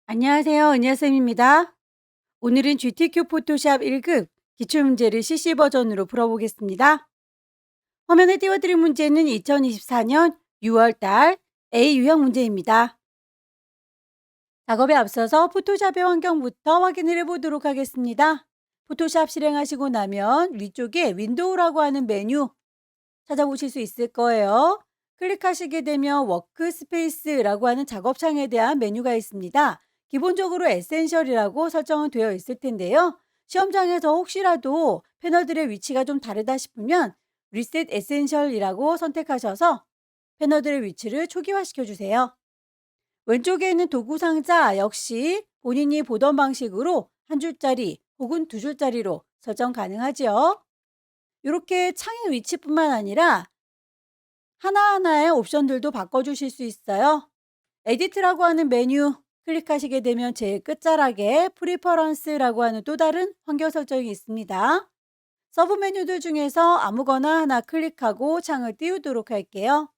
안녕하세요. 은하쌤입니다. 오늘은 GTQ 포토샵 1급 기출문제를 CC 버전으로 풀어보겠습니다. 화면에 띄워드린 문제는 2024년 6월달 A 유형 문제입니다. 작업에 앞서서 포토샵의 환경부터 확인을 해보도록 하겠습니다. 포토샵 실행하시고 나면 위쪽에 윈도우라고 하는 메뉴 찾아보실 수 있을 거예요. 클릭하시게 되면 워크스페이스라고 하는 작업창에 대한 메뉴가 있습니다. 기본적으로 에센셜이라고 설정은 되어 있을 텐데요. 시험장에서 혹시라도 패널들의 위치가 좀 다르다 싶으면 리셋 에센셜이라고 선택하셔서 패널들의 위치를 초기화시켜 주세요. 왼쪽에 있는 도구 상자 역시 본인이 보던 방식으로 한 줄짜리 혹은 두 줄짜리로 설정 가능하지요. 이렇게 창의 위치뿐만 아니라 하나하나의 옵션들도 바꿔주실 수 있어요. 에디트라고 하는 메뉴 클릭하시게 되면 제일 끝자락에 프리퍼런스라고 하는 또 다른 환경 설정이 있습니다. 서브 메뉴들 중에서 아무거나 하나 클릭하고 창을 띄우도록 할게요.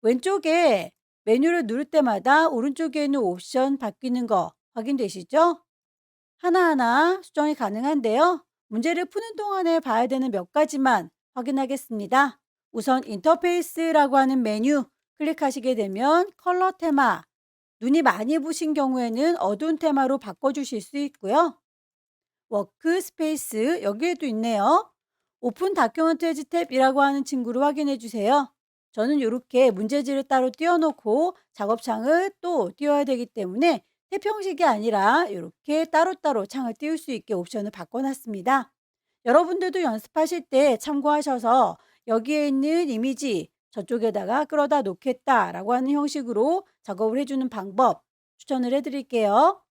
왼쪽에 메뉴를 누를 때마다 오른쪽에 있는 옵션 바뀌는 거 확인되시죠? 하나하나 수정이 가능한데요. 문제를 푸는 동안에 봐야 되는 몇 가지만 확인하겠습니다. 우선 인터페이스라고 하는 메뉴 클릭하시게 되면 컬러 테마, 눈이 많이 부신 경우에는 어두운 테마로 바꿔주실 수 있고요. 워크스페이스 여기에도 있네요. 오픈 다큐멘트 해지 탭이라고 하는 친구를 확인해 주세요. 저는 이렇게 문제지를 따로 띄워놓고 작업창을 또 띄워야 되기 때문에 탭 형식이 아니라 이렇게 따로따로 창을 띄울 수 있게 옵션을 바꿔놨습니다. 여러분들도 연습하실 때 참고하셔서 여기에 있는 이미지 저쪽에다가 끌어다 놓겠다라고 하는 형식으로 작업을 해주는 방법 추천을 해드릴게요.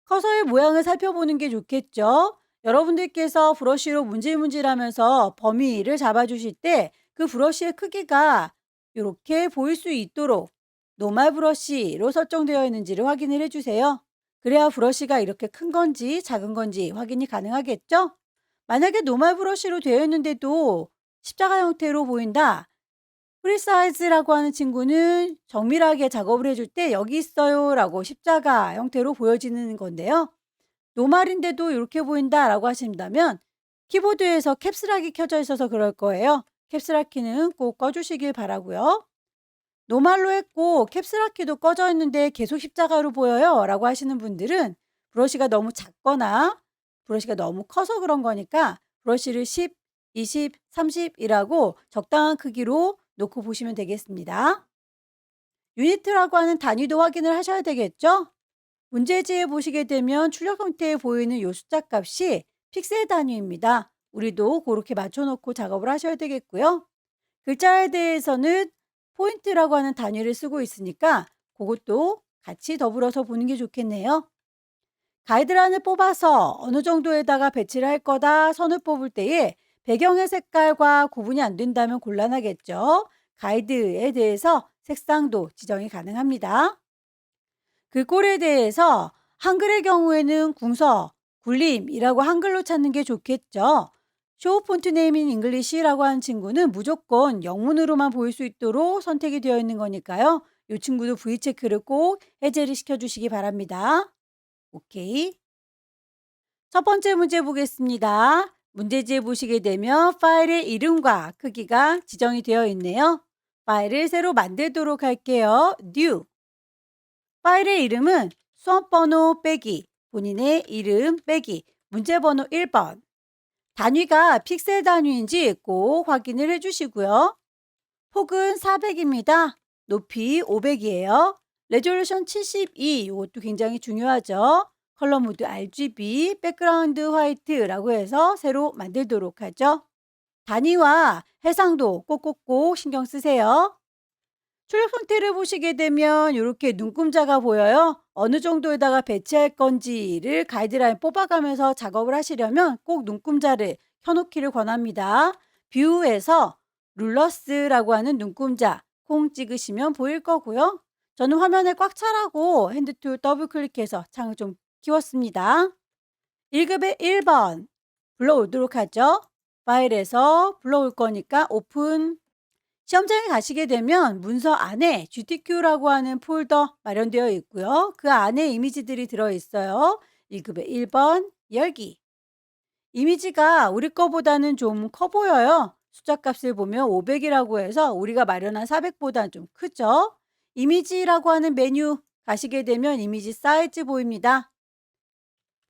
커서의 모양을 살펴보는 게 좋겠죠. 여러분들께서 브러쉬로 문질문질하면서 범위를 잡아주실 때 그 브러쉬의 크기가 이렇게 보일 수 있도록 노멀 브러쉬로 설정되어 있는지를 확인을 해주세요. 그래야 브러쉬가 이렇게 큰 건지 작은 건지 확인이 가능하겠죠? 만약에 노멀 브러쉬로 되어 있는데도 십자가 형태로 보인다. 프리사이즈라고 하는 친구는 정밀하게 작업을 해줄 때 여기 있어요 라고 십자가 형태로 보여지는 건데요. 노말인데도 이렇게 보인다 라고 하신다면 키보드에서 캡스락이 켜져 있어서 그럴 거예요. 캡스락 키는 꼭 꺼주시길 바라고요. 노말로 했고 캡스락 키도 꺼져 있는데 계속 십자가로 보여요 라고 하시는 분들은 브러쉬가 너무 작거나 브러쉬가 너무 커서 그런 거니까 브러쉬를 10, 20, 30이라고 적당한 크기로 놓고 보시면 되겠습니다. 유니트라고 하는 단위도 확인을 하셔야 되겠죠? 문제지에 보시게 되면 출력 형태에 보이는 이 숫자 값이 픽셀 단위입니다. 우리도 그렇게 맞춰놓고 작업을 하셔야 되겠고요. 글자에 대해서는 포인트라고 하는 단위를 쓰고 있으니까 그것도 같이 더불어서 보는 게 좋겠네요. 가이드라인을 뽑아서 어느 정도에다가 배치를 할 거다 선을 뽑을 때에 배경의 색깔과 구분이 안 된다면 곤란하겠죠. 가이드에 대해서 색상도 지정이 가능합니다. 글꼴에 대해서 한글의 경우에는 궁서, 굴림이라고 한글로 찾는 게 좋겠죠. 쇼 폰트 네이밍 잉글리시라고 하는 친구는 무조건 영문으로만 보일 수 있도록 선택이 되어 있는 거니까요. 이 친구도 V 체크를 꼭 해제를 시켜주시기 바랍니다. 오케이. 첫 번째 문제 보겠습니다. 문제지에 보시게 되면 파일의 이름과 크기가 지정이 되어 있네요. 파일을 새로 만들도록 할게요. New. 파일의 이름은 수험번호 빼기, 본인의 이름 빼기, 문제번호 1번. 단위가 픽셀 단위인지 꼭 확인을 해주시고요. 폭은 400입니다. 높이 500이에요. 레졸루션 72, 이것도 굉장히 중요하죠. 컬러 모드 RGB, 백그라운드 화이트라고 해서 새로 만들도록 하죠. 단위와 해상도 꼭꼭꼭 신경 쓰세요. 출력 형태를 보시게 되면 이렇게 눈금자가 보여요. 어느 정도에다가 배치할 건지를 가이드라인 뽑아가면서 작업을 하시려면 꼭 눈금자를 켜놓기를 권합니다. 뷰에서 룰러스라고 하는 눈금자 콩 찍으시면 보일 거고요. 저는 화면에 꽉 차라고 핸드툴 더블 클릭해서 창을 좀 키웠습니다. 1급의 1번 불러오도록 하죠. 파일에서 불러올 거니까 오픈. 시험장에 가시게 되면 문서 안에 GTQ라고 하는 폴더 마련되어 있고요. 그 안에 이미지들이 들어있어요. 1급의 1번 열기. 이미지가 우리 거보다는 좀 커 보여요. 숫자 값을 보면 500이라고 해서 우리가 마련한 400보다는 좀 크죠. 이미지라고 하는 메뉴 가시게 되면 이미지 사이즈 보입니다.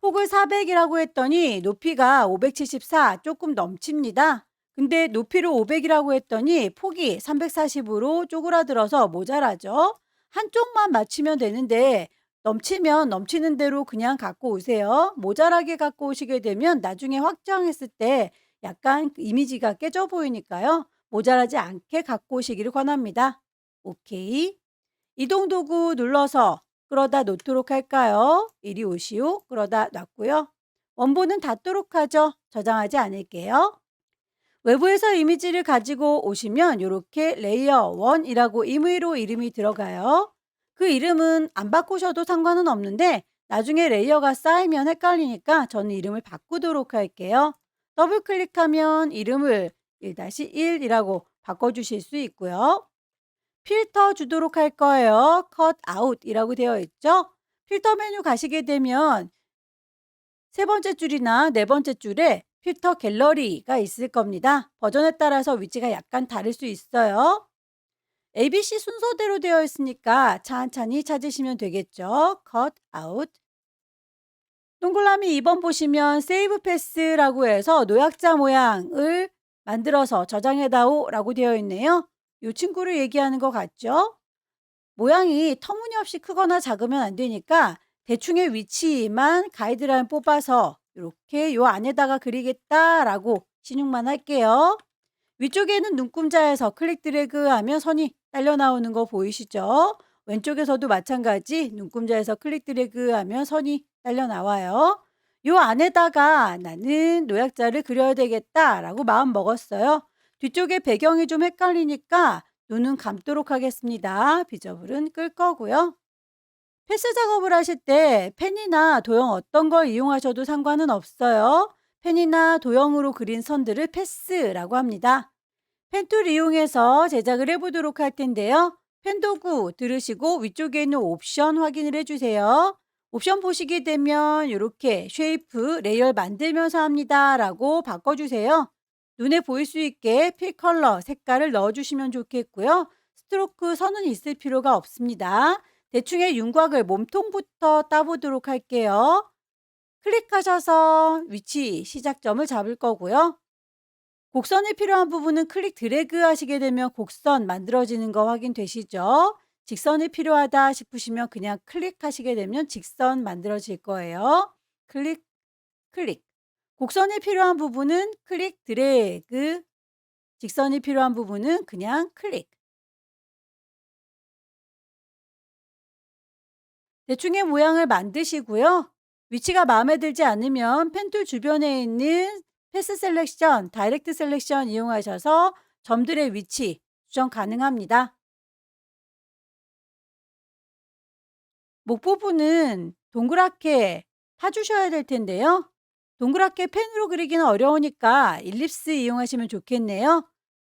폭을 400이라고 했더니 높이가 574 조금 넘칩니다. 근데 높이를 500이라고 했더니 폭이 340으로 쪼그라들어서 모자라죠. 한쪽만 맞추면 되는데 넘치면 넘치는 대로 그냥 갖고 오세요. 모자라게 갖고 오시게 되면 나중에 확장했을 때 약간 그 이미지가 깨져 보이니까요. 모자라지 않게 갖고 오시기를 권합니다. 오케이. 이동 도구 눌러서 끌어다 놓도록 할까요? 이리 오시오. 끌어다 놨고요. 원본은 닫도록 하죠. 저장하지 않을게요. 외부에서 이미지를 가지고 오시면 이렇게 레이어 1이라고 임의로 이름이 들어가요. 그 이름은 안 바꾸셔도 상관은 없는데 나중에 레이어가 쌓이면 헷갈리니까 저는 이름을 바꾸도록 할게요. 더블 클릭하면 이름을 1-1이라고 바꿔주실 수 있고요. 필터 주도록 할 거예요. cut out이라고 되어 있죠. 필터 메뉴 가시게 되면 세 번째 줄이나 네 번째 줄에 필터 갤러리가 있을 겁니다. 버전에 따라서 위치가 약간 다를 수 있어요. ABC 순서대로 되어 있으니까 찬찬히 찾으시면 되겠죠. cut out. 동그라미 2번 보시면 세이브 패스라고 해서 노약자 모양을 만들어서 저장해다오 라고 되어 있네요. 이 친구를 얘기하는 것 같죠? 모양이 터무니없이 크거나 작으면 안 되니까 대충의 위치만 가이드라인 뽑아서 이렇게 요 안에다가 그리겠다라고 신용만 할게요. 위쪽에는 눈금자에서 클릭 드래그 하면 선이 딸려 나오는 거 보이시죠? 왼쪽에서도 마찬가지 눈금자에서 클릭 드래그 하면 선이 딸려 나와요. 요 안에다가 나는 노약자를 그려야 되겠다라고 마음 먹었어요. 뒤쪽에 배경이 좀 헷갈리니까 눈은 감도록 하겠습니다. 비저블은 끌 거고요. 패스 작업을 하실 때 펜이나 도형 어떤 걸 이용하셔도 상관은 없어요. 펜이나 도형으로 그린 선들을 패스라고 합니다. 펜툴 이용해서 제작을 해보도록 할 텐데요. 펜 도구 들으시고 위쪽에 있는 옵션 확인을 해주세요. 옵션 보시게 되면 이렇게 쉐이프 레이어 만들면서 합니다 라고 바꿔주세요. 눈에 보일 수 있게 필 컬러 색깔을 넣어주시면 좋겠고요. 스트로크 선은 있을 필요가 없습니다. 대충의 윤곽을 몸통부터 따보도록 할게요. 클릭하셔서 위치 시작점을 잡을 거고요. 곡선이 필요한 부분은 클릭 드래그 하시게 되면 곡선 만들어지는 거 확인되시죠? 직선이 필요하다 싶으시면 그냥 클릭하시게 되면 직선 만들어질 거예요. 클릭, 클릭. 곡선이 필요한 부분은 클릭 드래그, 직선이 필요한 부분은 그냥 클릭. 대충의 모양을 만드시고요. 위치가 마음에 들지 않으면 펜툴 주변에 있는 패스 셀렉션, 다이렉트 셀렉션 이용하셔서 점들의 위치 수정 가능합니다. 목 부분은 동그랗게 파주셔야 될 텐데요. 동그랗게 펜으로 그리기는 어려우니까 일립스 이용하시면 좋겠네요.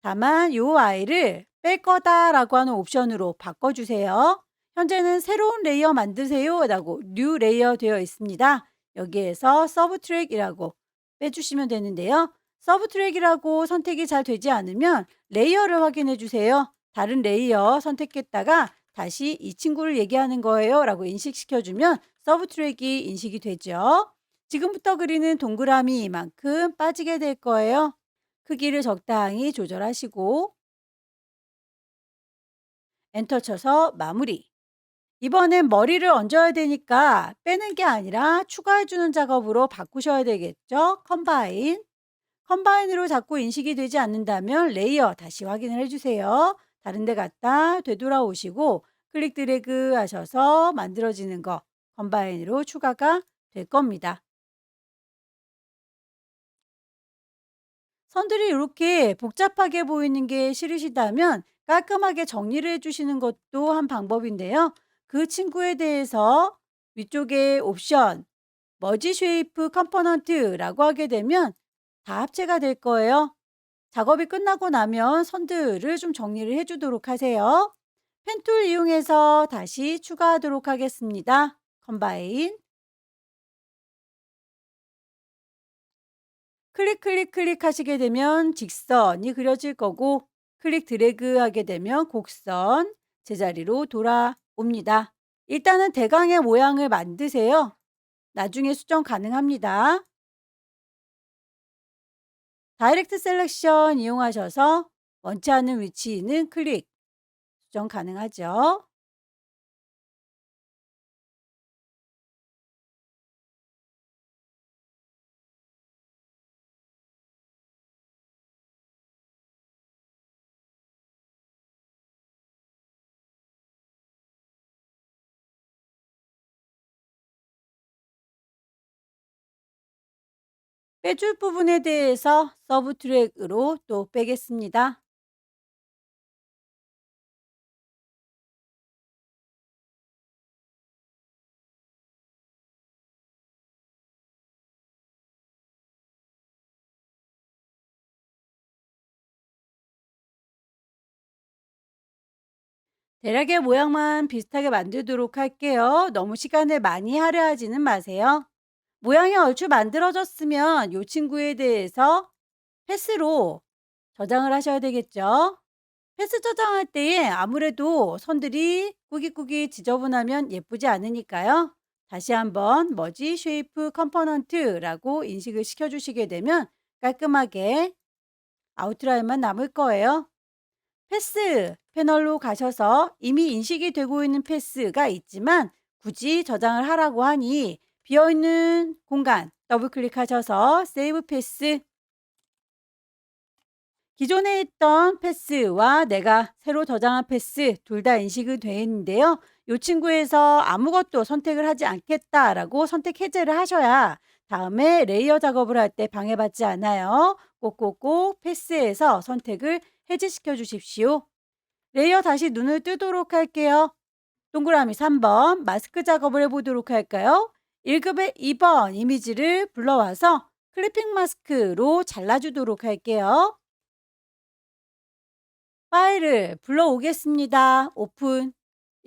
다만 이 아이를 뺄 거다라고 하는 옵션으로 바꿔주세요. 현재는 새로운 레이어 만드세요 라고 뉴 레이어 되어 있습니다. 여기에서 서브트랙이라고 빼주시면 되는데요. 서브트랙이라고 선택이 잘 되지 않으면 레이어를 확인해 주세요. 다른 레이어 선택했다가 다시 이 친구를 얘기하는 거예요 라고 인식시켜주면 서브트랙이 인식이 되죠. 지금부터 그리는 동그라미 이만큼 빠지게 될 거예요. 크기를 적당히 조절하시고 엔터 쳐서 마무리. 이번엔 머리를 얹어야 되니까 빼는 게 아니라 추가해주는 작업으로 바꾸셔야 되겠죠. 컴바인. 컴바인으로 자꾸 인식이 되지 않는다면 레이어 다시 확인을 해주세요. 다른 데 갔다 되돌아오시고 클릭 드래그 하셔서 만들어지는 거 컴바인으로 추가가 될 겁니다. 선들이 이렇게 복잡하게 보이는 게 싫으시다면 깔끔하게 정리를 해주시는 것도 한 방법인데요. 그 친구에 대해서 위쪽에 옵션 머지 쉐이프 컴포넌트라고 하게 되면 다 합체가 될 거예요. 작업이 끝나고 나면 선들을 좀 정리를 해 주도록 하세요. 펜툴 이용해서 다시 추가하도록 하겠습니다. 컴바인. 클릭, 클릭, 클릭 하시게 되면 직선이 그려질 거고, 클릭 드래그 하게 되면 곡선 제자리로 돌아옵니다. 일단은 대강의 모양을 만드세요. 나중에 수정 가능합니다. 다이렉트 셀렉션 이용하셔서 원치 않는 위치에 있는 클릭 수정 가능하죠. 빼줄 부분에 대해서 서브 트랙으로 또 빼겠습니다. 대략의 모양만 비슷하게 만들도록 할게요. 너무 시간을 많이 할애하지는 마세요. 모양이 얼추 만들어졌으면 이 친구에 대해서 패스로 저장을 하셔야 되겠죠. 패스 저장할 때에 아무래도 선들이 꾸깃꾸깃 지저분하면 예쁘지 않으니까요. 다시 한번 머지 쉐이프 컴포넌트라고 인식을 시켜주시게 되면 깔끔하게 아웃라인만 남을 거예요. 패스 패널로 가셔서 이미 인식이 되고 있는 패스가 있지만 굳이 저장을 하라고 하니 비어있는 공간 더블 클릭하셔서 세이브 패스. 기존에 있던 패스와 내가 새로 저장한 패스 둘 다 인식이 되어 있는데요. 이 친구에서 아무것도 선택을 하지 않겠다라고 선택 해제를 하셔야 다음에 레이어 작업을 할 때 방해받지 않아요. 꼭꼭꼭 패스에서 선택을 해제시켜 주십시오. 레이어 다시 눈을 뜨도록 할게요. 동그라미 3번 마스크 작업을 해보도록 할까요? 1급의 2번 이미지를 불러와서 클리핑 마스크로 잘라주도록 할게요. 파일을 불러오겠습니다. 오픈.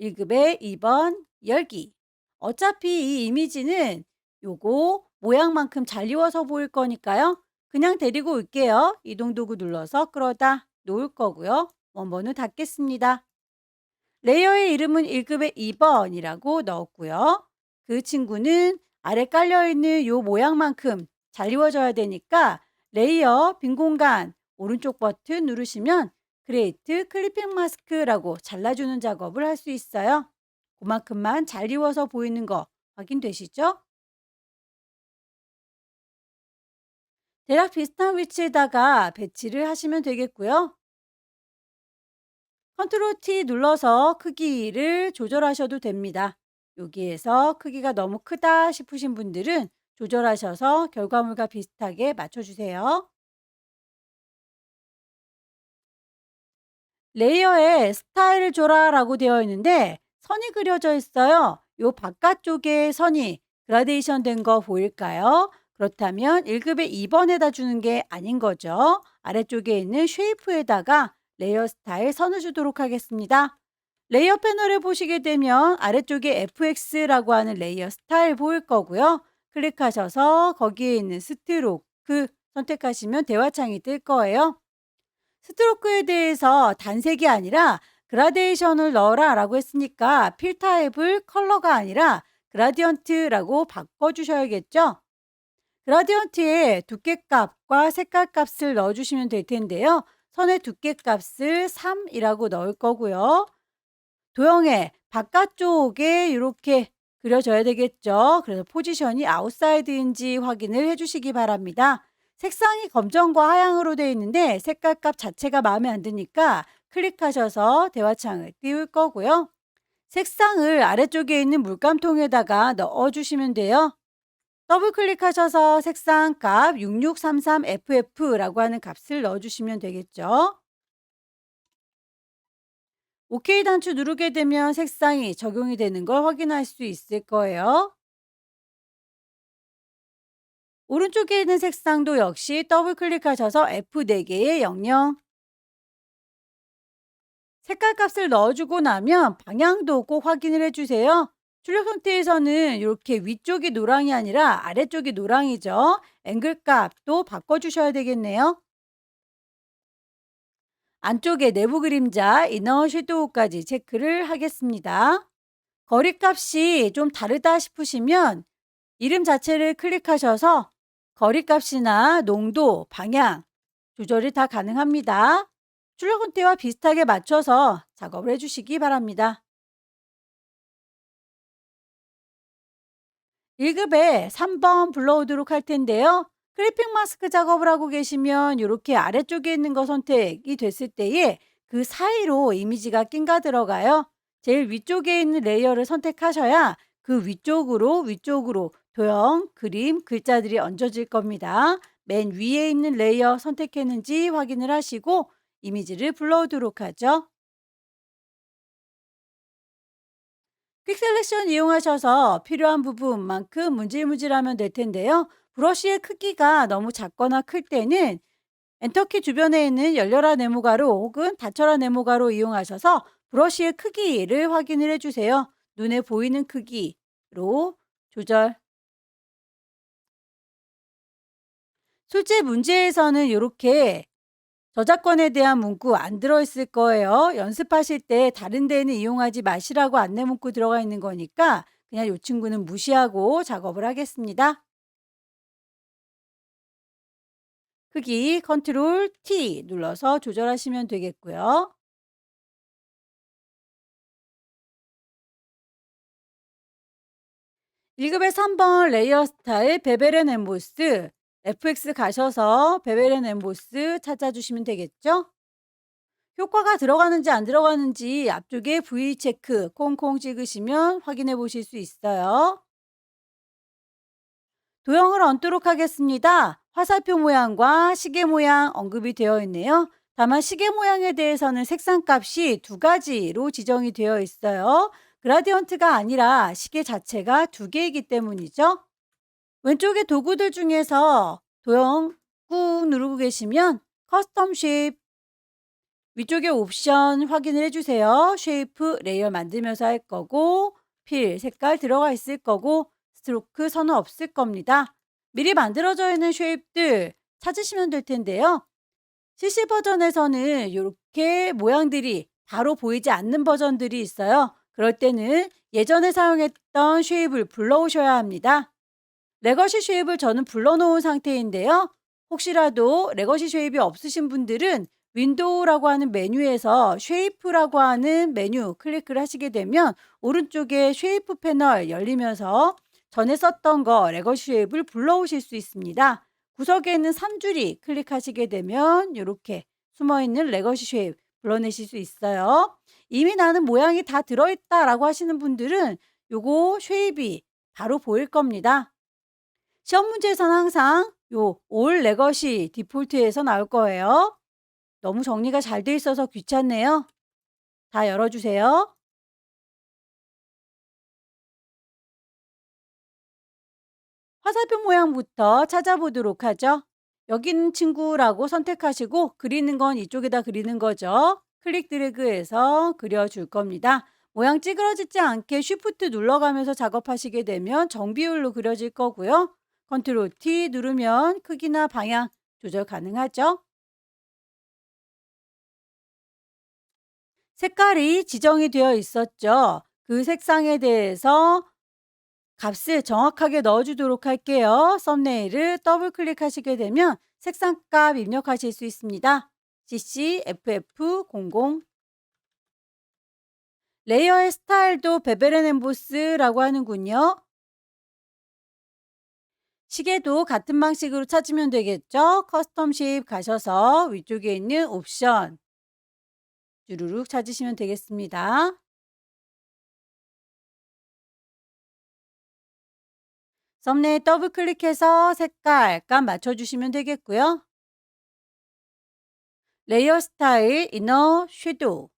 1급의 2번 열기. 어차피 이 이미지는 요거 모양만큼 잘 이워서 보일 거니까요. 그냥 데리고 올게요. 이동 도구 눌러서 끌어다 놓을 거고요. 원본을 닫겠습니다. 레이어의 이름은 1급의 2번이라고 넣었고요. 그 친구는 아래 깔려있는 요 모양만큼 잘 이루어져야 되니까 레이어 빈 공간 오른쪽 버튼 누르시면 크리에이트 클리핑 마스크라고 잘라주는 작업을 할 수 있어요. 그만큼만 잘 이루어서 보이는 거 확인되시죠? 대략 비슷한 위치에다가 배치를 하시면 되겠고요. 컨트롤 T 눌러서 크기를 조절하셔도 됩니다. 여기에서 크기가 너무 크다 싶으신 분들은 조절하셔서 결과물과 비슷하게 맞춰주세요. 레이어에 스타일을 줘라라고 되어 있는데 선이 그려져 있어요. 요 바깥쪽에 선이 그라데이션 된 거 보일까요? 그렇다면 1급의 2번에다 주는 게 아닌 거죠. 아래쪽에 있는 쉐이프에다가 레이어 스타일 선을 주도록 하겠습니다. 레이어 패널을 보시게 되면 아래쪽에 FX라고 하는 레이어 스타일 보일 거고요. 클릭하셔서 거기에 있는 스트로크 선택하시면 대화창이 뜰 거예요. 스트로크에 대해서 단색이 아니라 그라데이션을 넣어라 라고 했으니까 필 타입을 컬러가 아니라 그라디언트라고 바꿔주셔야겠죠. 그라디언트에 두께값과 색깔값을 넣어주시면 될 텐데요. 선의 두께값을 3이라고 넣을 거고요. 도형의 바깥쪽에 이렇게 그려져야 되겠죠. 그래서 포지션이 아웃사이드인지 확인을 해주시기 바랍니다. 색상이 검정과 하향으로 되어 있는데 색깔값 자체가 마음에 안 드니까 클릭하셔서 대화창을 띄울 거고요. 색상을 아래쪽에 있는 물감통에다가 넣어주시면 돼요. 더블 클릭하셔서 색상 값 6633FF라고 하는 값을 넣어주시면 되겠죠. OK 단추 누르게 되면 색상이 적용이 되는 걸 확인할 수 있을 거예요. 오른쪽에 있는 색상도 역시 더블 클릭하셔서 F4개의 영영. 색깔 값을 넣어주고 나면 방향도 꼭 확인을 해주세요. 출력 상태에서는 이렇게 위쪽이 노랑이 아니라 아래쪽이 노랑이죠. 앵글 값도 바꿔주셔야 되겠네요. 안쪽에 내부 그림자, 이너 섀도우까지 체크를 하겠습니다. 거리 값이 좀 다르다 싶으시면 이름 자체를 클릭하셔서 거리 값이나 농도, 방향 조절이 다 가능합니다. 출력 형태와 비슷하게 맞춰서 작업을 해주시기 바랍니다. 1급에 3번 불러오도록 할 텐데요. 클리핑 마스크 작업을 하고 계시면 이렇게 아래쪽에 있는 거 선택이 됐을 때에 그 사이로 이미지가 낀가 들어가요. 제일 위쪽에 있는 레이어를 선택하셔야 그 위쪽으로 도형, 그림, 글자들이 얹어질 겁니다. 맨 위에 있는 레이어 선택했는지 확인을 하시고 이미지를 불러오도록 하죠. 퀵 셀렉션 이용하셔서 필요한 부분만큼 문질문질하면 될 텐데요. 브러쉬의 크기가 너무 작거나 클 때는 엔터키 주변에 있는 열려라 네모가로 혹은 닫혀라 네모가로 이용하셔서 브러쉬의 크기를 확인을 해주세요. 눈에 보이는 크기로 조절. 실제 문제에서는 이렇게 저작권에 대한 문구 안 들어있을 거예요. 연습하실 때 다른 데는 이용하지 마시라고 안내 문구 들어가 있는 거니까 그냥 이 친구는 무시하고 작업을 하겠습니다. 크기 컨트롤 T 눌러서 조절하시면 되겠고요. 1급의 3번 레이어 스타일 베벨 엠보스 FX 가셔서 베벨 엠보스 찾아주시면 되겠죠. 효과가 들어가는지 안 들어가는지 앞쪽에 V 체크 콩콩 찍으시면 확인해 보실 수 있어요. 도형을 얹도록 하겠습니다. 화살표 모양과 시계 모양 언급이 되어 있네요. 다만 시계 모양에 대해서는 색상 값이 두 가지로 지정이 되어 있어요. 그라디언트가 아니라 시계 자체가 두 개이기 때문이죠. 왼쪽에 도구들 중에서 도형 꾹 누르고 계시면 커스텀 쉐입 위쪽에 옵션 확인을 해주세요. 쉐이프 레이어 만들면서 할 거고 필 색깔 들어가 있을 거고 스트로크 선은 없을 겁니다. 미리 만들어져 있는 쉐입들 찾으시면 될 텐데요. CC 버전에서는 이렇게 모양들이 바로 보이지 않는 버전들이 있어요. 그럴 때는 예전에 사용했던 쉐입을 불러오셔야 합니다. 레거시 쉐입을 저는 불러놓은 상태인데요. 혹시라도 레거시 쉐입이 없으신 분들은 윈도우라고 하는 메뉴에서 쉐이프라고 하는 메뉴 클릭을 하시게 되면 오른쪽에 쉐이프 패널 열리면서 전에 썼던 거 레거시 쉐입을 불러오실 수 있습니다. 구석에 있는 3줄이 클릭하시게 되면 이렇게 숨어있는 레거시 쉐입 불러내실 수 있어요. 이미 나는 모양이 다 들어있다라고 하시는 분들은 요거 쉐입이 바로 보일 겁니다. 시험 문제에서는 항상 요 올 레거시 디폴트에서 나올 거예요. 너무 정리가 잘 돼 있어서 귀찮네요. 다 열어주세요. 화살표 모양부터 찾아보도록 하죠. 여기 있는 친구라고 선택하시고 그리는 건 이쪽에다 그리는 거죠. 클릭 드래그해서 그려줄 겁니다. 모양 찌그러지지 않게 쉬프트 눌러가면서 작업하시게 되면 정비율로 그려질 거고요. 컨트롤 T 누르면 크기나 방향 조절 가능하죠. 색깔이 지정이 되어 있었죠. 그 색상에 대해서 값을 정확하게 넣어주도록 할게요. 썸네일을 더블 클릭하시게 되면 색상값 입력하실 수 있습니다. CC FF00 레이어의 스타일도 베벨 앤 엠보스라고 하는군요. 시계도 같은 방식으로 찾으면 되겠죠. 커스텀 쉐입 가셔서 위쪽에 있는 옵션 주르륵 찾으시면 되겠습니다. 썸네일 더블 클릭해서 색깔 값 맞춰주시면 되겠고요. 레이어 스타일 이너 섀도우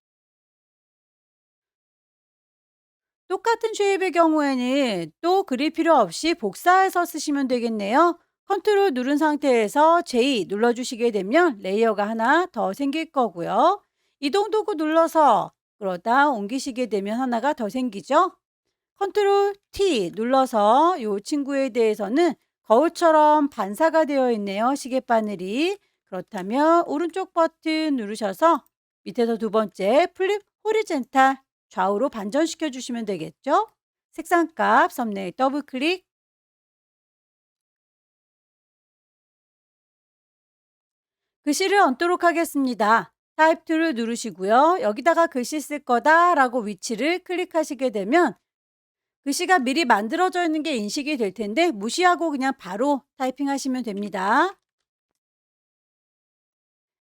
똑같은 쉐입의 경우에는 또 그릴 필요 없이 복사해서 쓰시면 되겠네요. 컨트롤 누른 상태에서 J 눌러주시게 되면 레이어가 하나 더 생길 거고요. 이동 도구 눌러서 그러다 옮기시게 되면 하나가 더 생기죠. 컨트롤 T 눌러서 이 친구에 대해서는 거울처럼 반사가 되어 있네요. 시계바늘이. 그렇다면 오른쪽 버튼 누르셔서 밑에서 두 번째 플립 호리젠탈 좌우로 반전시켜 주시면 되겠죠. 색상값 썸네일 더블 클릭. 글씨를 얹도록 하겠습니다. 타입 툴을 누르시고요. 여기다가 글씨 쓸 거다라고 위치를 클릭하시게 되면 글씨가 미리 만들어져 있는 게 인식이 될 텐데 무시하고 그냥 바로 타이핑하시면 됩니다.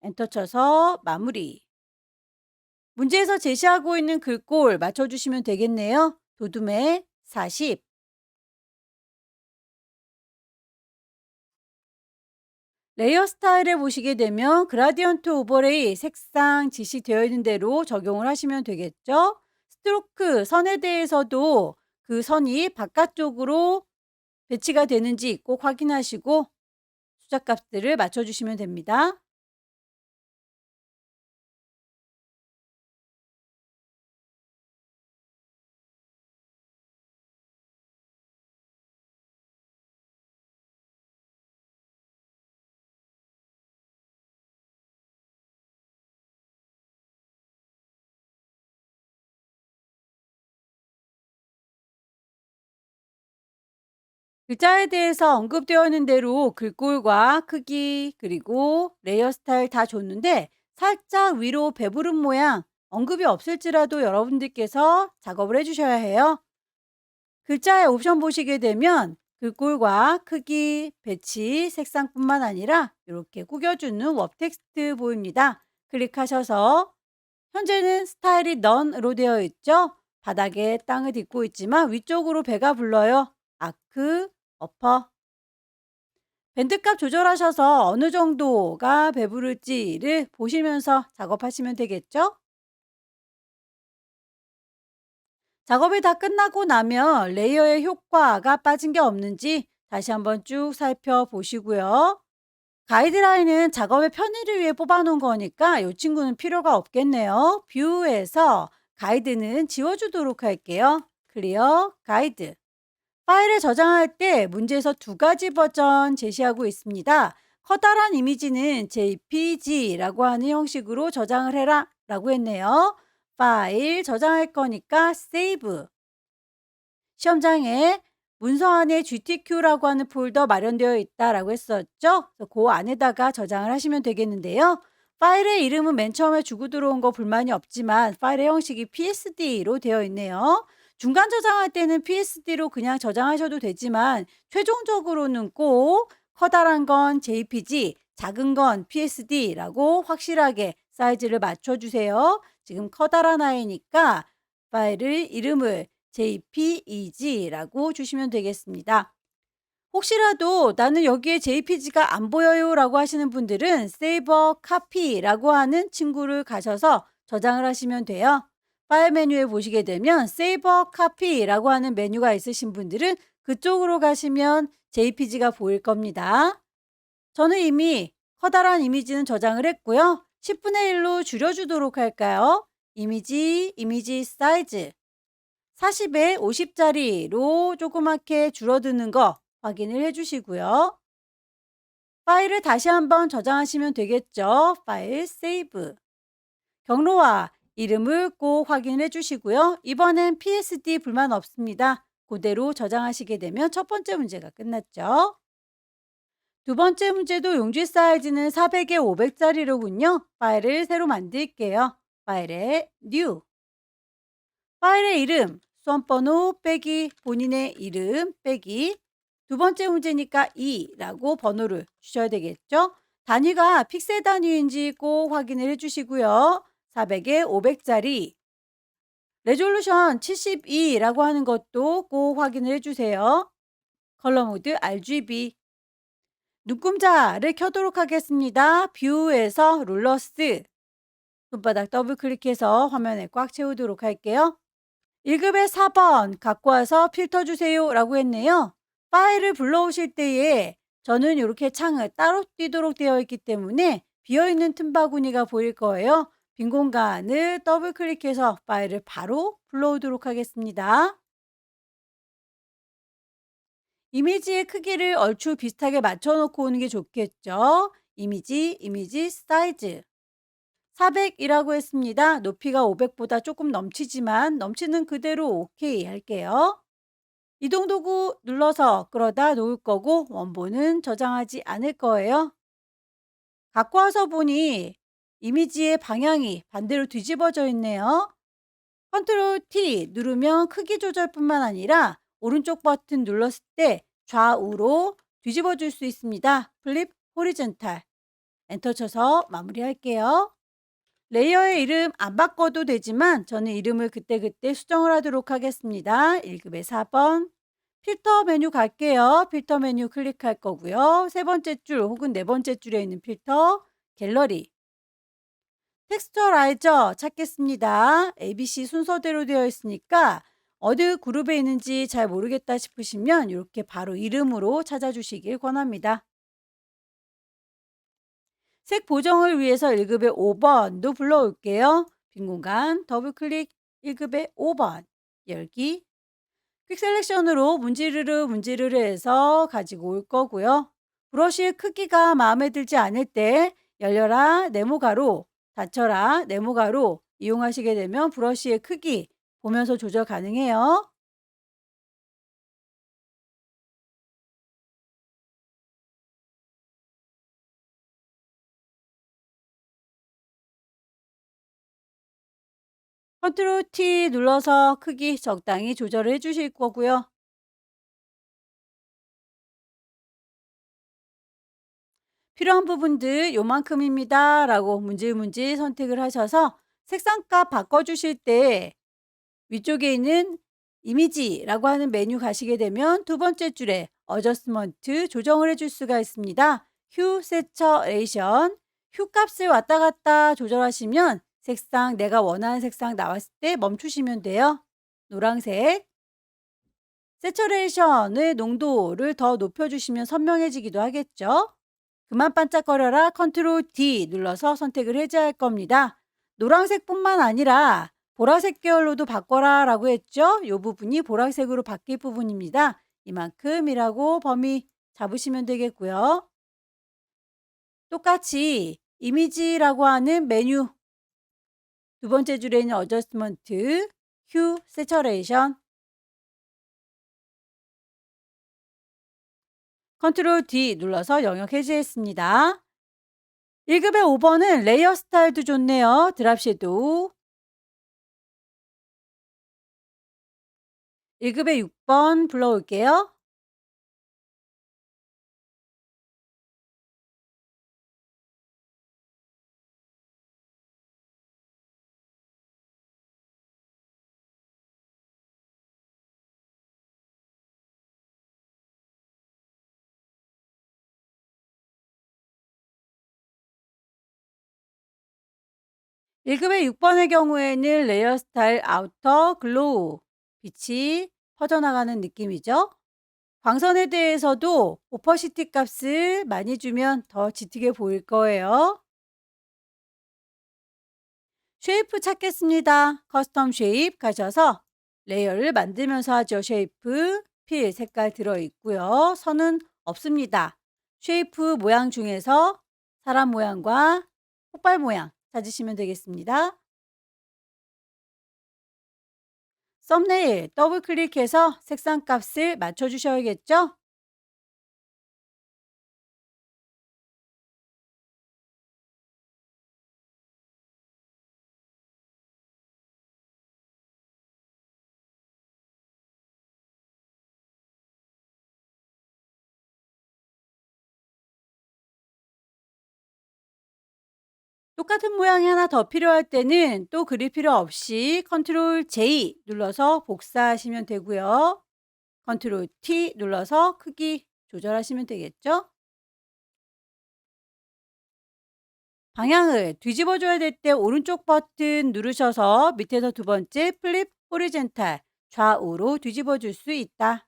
엔터 쳐서 마무리. 문제에서 제시하고 있는 글꼴 맞춰주시면 되겠네요. 도둠의 40. 레이어 스타일을 보시게 되면 그라디언트 오버레이 색상 지시되어 있는 대로 적용을 하시면 되겠죠. 스트로크 선에 대해서도 그 선이 바깥쪽으로 배치가 되는지 꼭 확인하시고 숫자값들을 맞춰주시면 됩니다. 글자에 대해서 언급되어 있는 대로 글꼴과 크기 그리고 레이어 스타일 다 줬는데 살짝 위로 배부른 모양 언급이 없을지라도 여러분들께서 작업을 해주셔야 해요. 글자의 옵션 보시게 되면 글꼴과 크기, 배치, 색상뿐만 아니라 이렇게 구겨주는 웹 텍스트 보입니다. 클릭하셔서 현재는 스타일이 none으로 되어 있죠. 바닥에 땅을 딛고 있지만 위쪽으로 배가 불러요. 아크, 어퍼. 밴드값 조절하셔서 어느 정도가 배부를지를 보시면서 작업하시면 되겠죠. 작업이 다 끝나고 나면 레이어의 효과가 빠진 게 없는지 다시 한번 쭉 살펴보시고요. 가이드라인은 작업의 편의를 위해 뽑아놓은 거니까 이 친구는 필요가 없겠네요. 뷰에서 가이드는 지워주도록 할게요. 클리어 가이드. 파일을 저장할 때 문제에서 두 가지 버전 제시하고 있습니다. 커다란 이미지는 JPG라고 하는 형식으로 저장을 해라 라고 했네요. 파일 저장할 거니까 세이브. 시험장에 문서 안에 GTQ라고 하는 폴더 마련되어 있다라고 했었죠. 그래서 그 안에다가 저장을 하시면 되겠는데요. 파일의 이름은 맨 처음에 주고 들어온 거 불만이 없지만 파일의 형식이 PSD로 되어 있네요. 중간 저장할 때는 PSD로 그냥 저장하셔도 되지만 최종적으로는 꼭 커다란 건 JPG, 작은 건 PSD라고 확실하게 사이즈를 맞춰주세요. 지금 커다란 아이니까 파일을 이름을 JPEG라고 주시면 되겠습니다. 혹시라도 나는 여기에 JPG가 안 보여요 라고 하시는 분들은 Save a Copy라고 하는 친구를 가셔서 저장을 하시면 돼요. 파일 메뉴에 보시게 되면 Save a Copy라고 하는 메뉴가 있으신 분들은 그쪽으로 가시면 JPG가 보일 겁니다. 저는 이미 커다란 이미지는 저장을 했고요. 10분의 1로 줄여주도록 할까요? 이미지 사이즈 40에 50짜리로 조그맣게 줄어드는 거 확인을 해주시고요. 파일을 다시 한번 저장하시면 되겠죠. 파일 세이브. 경로와 이름을 꼭 확인해 주시고요. 이번엔 PSD 불만 없습니다. 그대로 저장하시게 되면 첫 번째 문제가 끝났죠. 두 번째 문제도 용지 사이즈는 400에 500짜리로군요. 파일을 새로 만들게요. 파일에 New. 파일의 이름, 수험번호 빼기 본인의 이름 빼기 두 번째 문제니까 2라고 번호를 주셔야 되겠죠. 단위가 픽셀 단위인지 꼭 확인을 해주시고요. 400에 500짜리 레졸루션 72라고 하는 것도 꼭 확인을 해주세요. 컬러 모드 RGB 눈금자를 켜도록 하겠습니다. 뷰에서 룰러스 손바닥 더블 클릭해서 화면에 꽉 채우도록 할게요. 1급의 4번 갖고 와서 필터 주세요 라고 했네요. 파일을 불러오실 때에 저는 이렇게 창을 따로 띄도록 되어 있기 때문에 비어있는 틈바구니가 보일 거예요. 빈 공간을 더블 클릭해서 파일을 바로 불러오도록 하겠습니다. 이미지의 크기를 얼추 비슷하게 맞춰 놓고 오는 게 좋겠죠. 이미지 사이즈. 400이라고 했습니다. 높이가 500보다 조금 넘치지만 넘치는 그대로 오케이 할게요. 이동 도구 눌러서 끌어다 놓을 거고 원본은 저장하지 않을 거예요. 갖고 와서 보니 이미지의 방향이 반대로 뒤집어져 있네요. 컨트롤 T 누르면 크기 조절뿐만 아니라 오른쪽 버튼 눌렀을 때 좌우로 뒤집어 줄 수 있습니다. 플립 호리젠탈. 엔터 쳐서 마무리할게요. 레이어의 이름 안 바꿔도 되지만 저는 이름을 그때그때 수정을 하도록 하겠습니다. 1급의 4번. 필터 메뉴 갈게요. 필터 메뉴 클릭할 거고요. 세 번째 줄 혹은 네 번째 줄에 있는 필터, 갤러리. 텍스처라이저 찾겠습니다. ABC 순서대로 되어 있으니까 어느 그룹에 있는지 잘 모르겠다 싶으시면 이렇게 바로 이름으로 찾아주시길 권합니다. 색 보정을 위해서 1급의 5번도 불러올게요. 빈 공간 더블 클릭 1급의 5번 열기 퀵 셀렉션으로 문지르르 해서 가지고 올 거고요. 브러쉬의 크기가 마음에 들지 않을 때 열려라 네모 가로 닫혀라 네모 가로 이용하시게 되면 브러쉬의 크기 보면서 조절 가능해요. 컨트롤 T 눌러서 크기 적당히 조절해 주실 거고요. 필요한 부분들 요만큼입니다 라고 문질문질 선택을 하셔서 색상값 바꿔주실 때 위쪽에 있는 이미지라고 하는 메뉴 가시게 되면 두 번째 줄에 어저스먼트 조정을 해줄 수가 있습니다. 휴 세처레이션 휴 값을 왔다 갔다 조절하시면 색상 내가 원하는 색상 나왔을 때 멈추시면 돼요. 노란색 세처레이션의 농도를 더 높여주시면 선명해지기도 하겠죠. 그만 반짝거려라 컨트롤 D 눌러서 선택을 해제할 겁니다. 노란색뿐만 아니라 보라색 계열로도 바꿔라 라고 했죠. 이 부분이 보라색으로 바뀔 부분입니다. 이만큼이라고 범위 잡으시면 되겠고요. 똑같이 이미지라고 하는 메뉴 두 번째 줄에 있는 어저스먼트, 휴, 세처레이션 컨트롤 D 눌러서 영역 해제했습니다. 1급의 5번은 레이어 스타일도 좋네요. 드랍 섀도우 1급의 6번 불러올게요. 1급의 6번의 경우에는 레이어 스타일 아우터 글로우 빛이 퍼져나가는 느낌이죠. 광선에 대해서도 오퍼시티 값을 많이 주면 더 짙게 보일 거예요. 쉐이프 찾겠습니다. 커스텀 쉐입 가셔서 레이어를 만들면서 하죠. 쉐이프, 필 색깔 들어있고요. 선은 없습니다. 쉐이프 모양 중에서 사람 모양과 폭발 모양 찾으시면 되겠습니다. 썸네일 더블 클릭해서 색상 값을 맞춰 주셔야겠죠? 똑같은 모양이 하나 더 필요할 때는 또 그릴 필요 없이 컨트롤 J 눌러서 복사하시면 되고요. 컨트롤 T 눌러서 크기 조절하시면 되겠죠? 방향을 뒤집어 줘야 될 때 오른쪽 버튼 누르셔서 밑에서 두 번째 플립 호리젠탈 좌우로 뒤집어 줄 수 있다.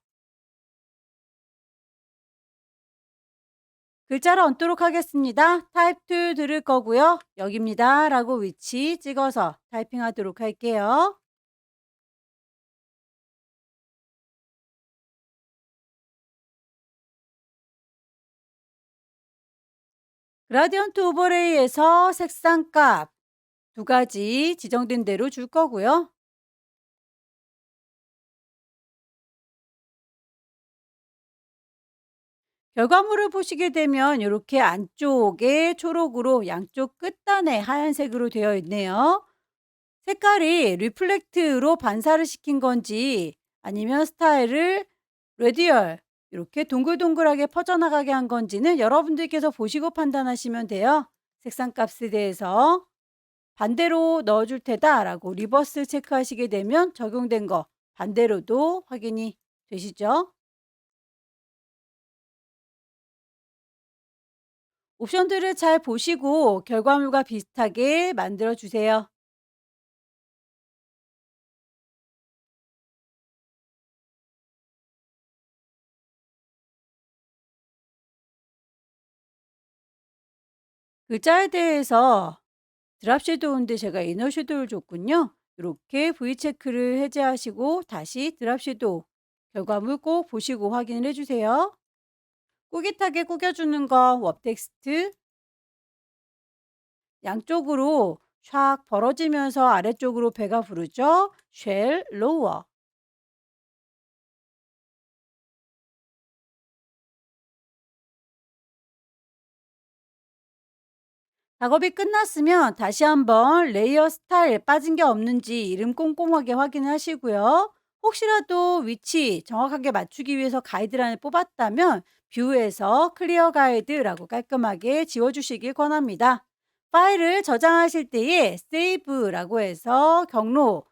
글자를 얹도록 하겠습니다. 타입 툴 들을 거고요. 여기입니다 라고 위치 찍어서 타이핑하도록 할게요. 그라디언트 오버레이에서 색상값 두 가지 지정된 대로 줄 거고요. 결과물을 보시게 되면 이렇게 안쪽에 초록으로 양쪽 끝단에 하얀색으로 되어 있네요. 색깔이 리플렉트로 반사를 시킨 건지 아니면 스타일을 레디얼 이렇게 동글동글하게 퍼져나가게 한 건지는 여러분들께서 보시고 판단하시면 돼요. 색상 값에 대해서 반대로 넣어줄 테다 라고 리버스 체크하시게 되면 적용된 거 반대로도 확인이 되시죠. 옵션들을 잘 보시고 결과물과 비슷하게 만들어 주세요. 글자에 대해서 드랍 섀도우인데 제가 이너 섀도우를 줬군요. 이렇게 V 체크를 해제하시고 다시 드랍 섀도우 결과물 꼭 보시고 확인을 해주세요. 꾸깃하게 꾸겨주는 거 업 텍스트 양쪽으로 샥 벌어지면서 아래쪽으로 배가 부르죠. 쉘 로워 작업이 끝났으면 다시 한번 레이어 스타일 빠진 게 없는지 이름 꼼꼼하게 확인하시고요. 혹시라도 위치 정확하게 맞추기 위해서 가이드란을 뽑았다면 뷰에서 클리어 가이드라고 깔끔하게 지워주시길 권합니다. 파일을 저장하실 때에 세이브라고 해서 경로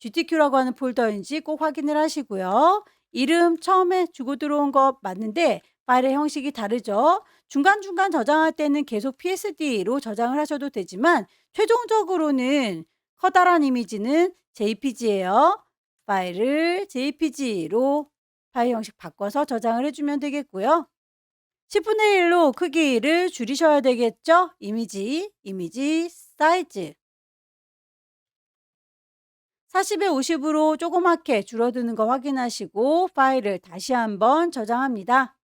GTQ라고 하는 폴더인지 꼭 확인을 하시고요. 이름 처음에 주고 들어온 거 맞는데 파일의 형식이 다르죠. 중간중간 저장할 때는 계속 PSD로 저장을 하셔도 되지만 최종적으로는 커다란 이미지는 JPG예요. 파일을 JPG로 파일 형식 바꿔서 저장을 해주면 되겠고요. 10분의 1로 크기를 줄이셔야 되겠죠? 이미지 사이즈 40에 50으로 조그맣게 줄어드는 거 확인하시고 파일을 다시 한번 저장합니다.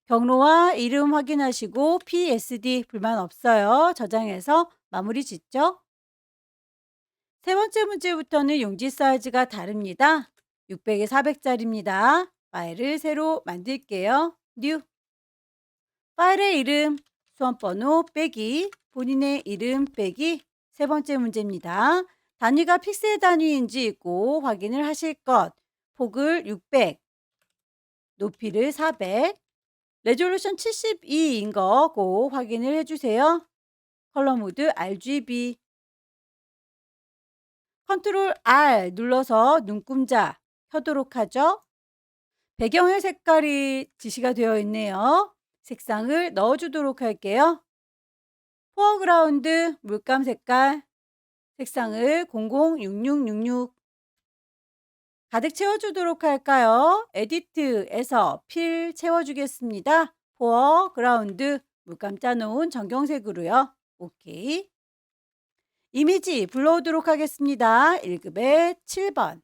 경로와 이름 확인하시고 PSD 불만 없어요. 저장해서 마무리 짓죠. 세 번째 문제부터는 용지 사이즈가 다릅니다. 600에 400짜리입니다. 파일을 새로 만들게요. 뉴 파일의 이름, 수험번호 빼기, 본인의 이름 빼기 세 번째 문제입니다. 단위가 픽셀 단위인지 꼭 확인을 하실 것. 폭을 600, 높이를 400, 레졸루션 72인 거 꼭 확인을 해주세요. 컬러 모드 RGB 컨트롤 R 눌러서 눈금자 켜도록 하죠. 배경의 색깔이 지시가 되어 있네요. 색상을 넣어주도록 할게요. 포어그라운드 물감 색깔 색상을 006666 가득 채워주도록 할까요? 에디트에서 필 채워주겠습니다. 포어그라운드 물감 짜놓은 정경색으로요. 오케이. 이미지 불러오도록 하겠습니다. 1급의 7번.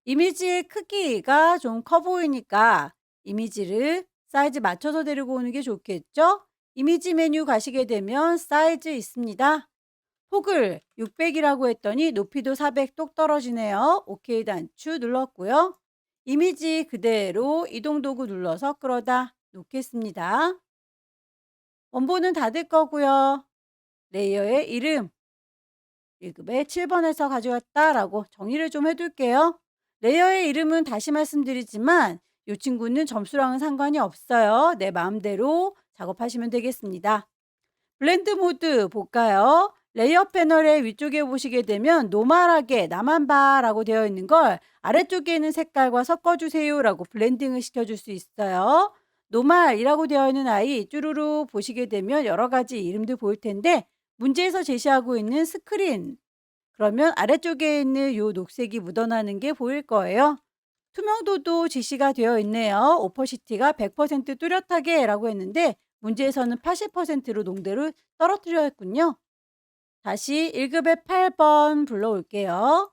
이미지의 크기가 좀 커 보이니까 이미지를 사이즈 맞춰서 데리고 오는 게 좋겠죠? 이미지 메뉴 가시게 되면 사이즈 있습니다. 폭을 600이라고 했더니 높이도 400 똑 떨어지네요. OK 단추 눌렀고요. 이미지 그대로 이동 도구 눌러서 끌어다 놓겠습니다. 원본은 닫을 거고요. 레이어의 이름 1급의 7번에서 가져왔다라고 정의를 좀 해둘게요. 레이어의 이름은 다시 말씀드리지만 이 친구는 점수랑은 상관이 없어요. 내 마음대로 작업하시면 되겠습니다. 블렌드 모드 볼까요? 레이어 패널의 위쪽에 보시게 되면 노멀하게 나만 봐라고 되어 있는 걸 아래쪽에 있는 색깔과 섞어주세요 라고 블렌딩을 시켜줄 수 있어요. 노멀이라고 되어 있는 아이 쭈루루 보시게 되면 여러 가지 이름도 보일 텐데 문제에서 제시하고 있는 스크린 그러면 아래쪽에 있는 요 녹색이 묻어나는 게 보일 거예요. 투명도도 지시가 되어 있네요. 오퍼시티가 100% 뚜렷하게 라고 했는데 문제에서는 80%로 농도를 떨어뜨려 했군요. 다시 1급의 8번 불러올게요.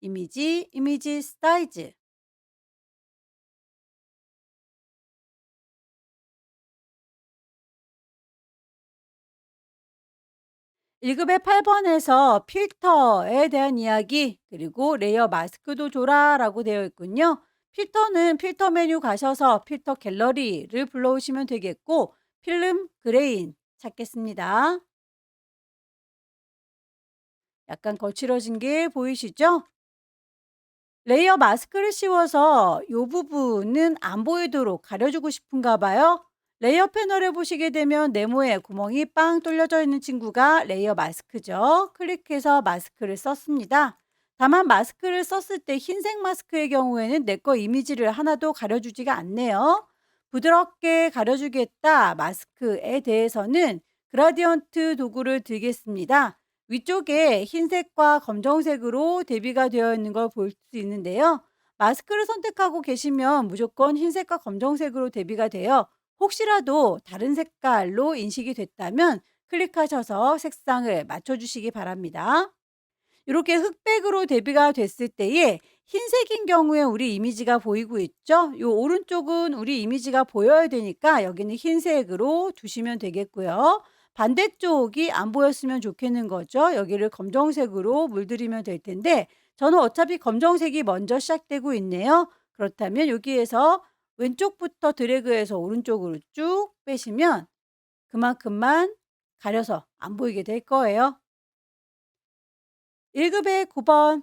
이미지 사이즈. 1급의 8번에서 필터에 대한 이야기, 그리고 레이어 마스크도 줘라 라고 되어 있군요. 필터는 필터 메뉴 가셔서 필터 갤러리를 불러오시면 되겠고, 필름 그레인 찾겠습니다. 약간 거칠어진 게 보이시죠? 레이어 마스크를 씌워서 이 부분은 안 보이도록 가려주고 싶은가 봐요. 레이어 패널에 보시게 되면 네모에 구멍이 빵 뚫려져 있는 친구가 레이어 마스크죠. 클릭해서 마스크를 썼습니다. 다만 마스크를 썼을 때 흰색 마스크의 경우에는 내 거 이미지를 하나도 가려주지가 않네요. 부드럽게 가려주겠다 마스크에 대해서는 그라디언트 도구를 들겠습니다. 위쪽에 흰색과 검정색으로 대비가 되어 있는 걸 볼 수 있는데요. 마스크를 선택하고 계시면 무조건 흰색과 검정색으로 대비가 되어 혹시라도 다른 색깔로 인식이 됐다면 클릭하셔서 색상을 맞춰주시기 바랍니다. 이렇게 흑백으로 대비가 됐을 때에 흰색인 경우에 우리 이미지가 보이고 있죠. 요 오른쪽은 우리 이미지가 보여야 되니까 여기는 흰색으로 두시면 되겠고요. 반대쪽이 안 보였으면 좋겠는 거죠. 여기를 검정색으로 물들이면 될 텐데 저는 어차피 검정색이 먼저 시작되고 있네요. 그렇다면 여기에서 왼쪽부터 드래그해서 오른쪽으로 쭉 빼시면 그만큼만 가려서 안 보이게 될 거예요. 1급의 9번.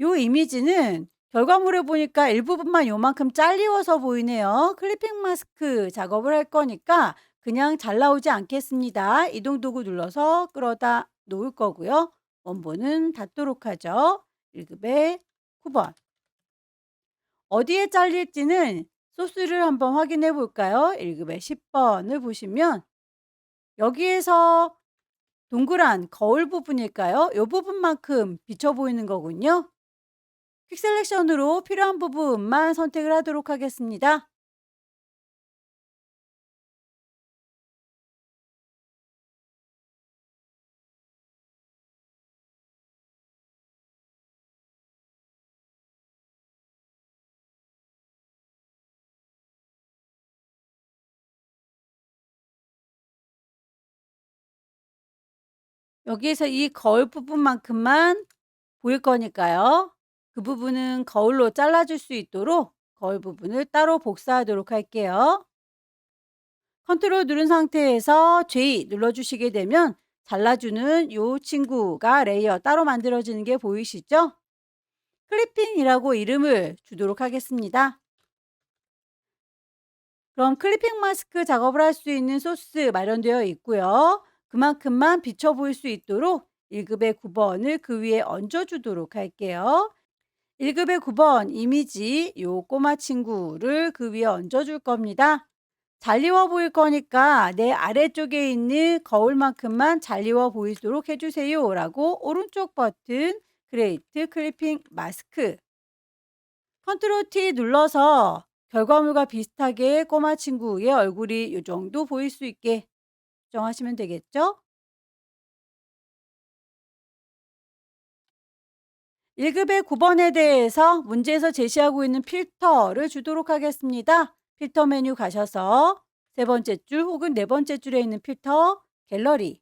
요 이미지는 결과물을 보니까 일부분만 요만큼 잘리워서 보이네요. 클리핑 마스크 작업을 할 거니까 그냥 잘 나오지 않겠습니다. 이동 도구 눌러서 끌어다 놓을 거고요. 원본은 닫도록 하죠. 1급의 9번. 어디에 잘릴지는 소스를 한번 확인해 볼까요? 1급의 10번을 보시면 여기에서 동그란 거울 부분일까요? 요 부분만큼 비쳐 보이는 거군요. 퀵 셀렉션으로 필요한 부분만 선택을 하도록 하겠습니다. 여기에서 이 거울 부분만큼만 보일 거니까요. 그 부분은 거울로 잘라줄 수 있도록 거울 부분을 따로 복사하도록 할게요. 컨트롤 누른 상태에서 J 눌러주시게 되면 잘라주는 이 친구가 레이어 따로 만들어지는 게 보이시죠? 클리핑이라고 이름을 주도록 하겠습니다. 그럼 클리핑 마스크 작업을 할 수 있는 소스 마련되어 있고요. 그만큼만 비쳐 보일 수 있도록 1급의 9번을 그 위에 얹어 주도록 할게요. 1급의 9번 이미지 요 꼬마 친구를 그 위에 얹어 줄 겁니다. 잘 익어 보일 거니까 내 아래쪽에 있는 거울만큼만 잘 익어 보이도록 해주세요 라고 오른쪽 버튼 크리에이트 클리핑 마스크 컨트롤 T 눌러서 결과물과 비슷하게 꼬마 친구의 얼굴이 이 정도 보일 수 있게 정하시면 되겠죠? 1급의 9번에 대해서 문제에서 제시하고 있는 필터를 주도록 하겠습니다. 필터 메뉴 가셔서 세 번째 줄 혹은 네 번째 줄에 있는 필터 갤러리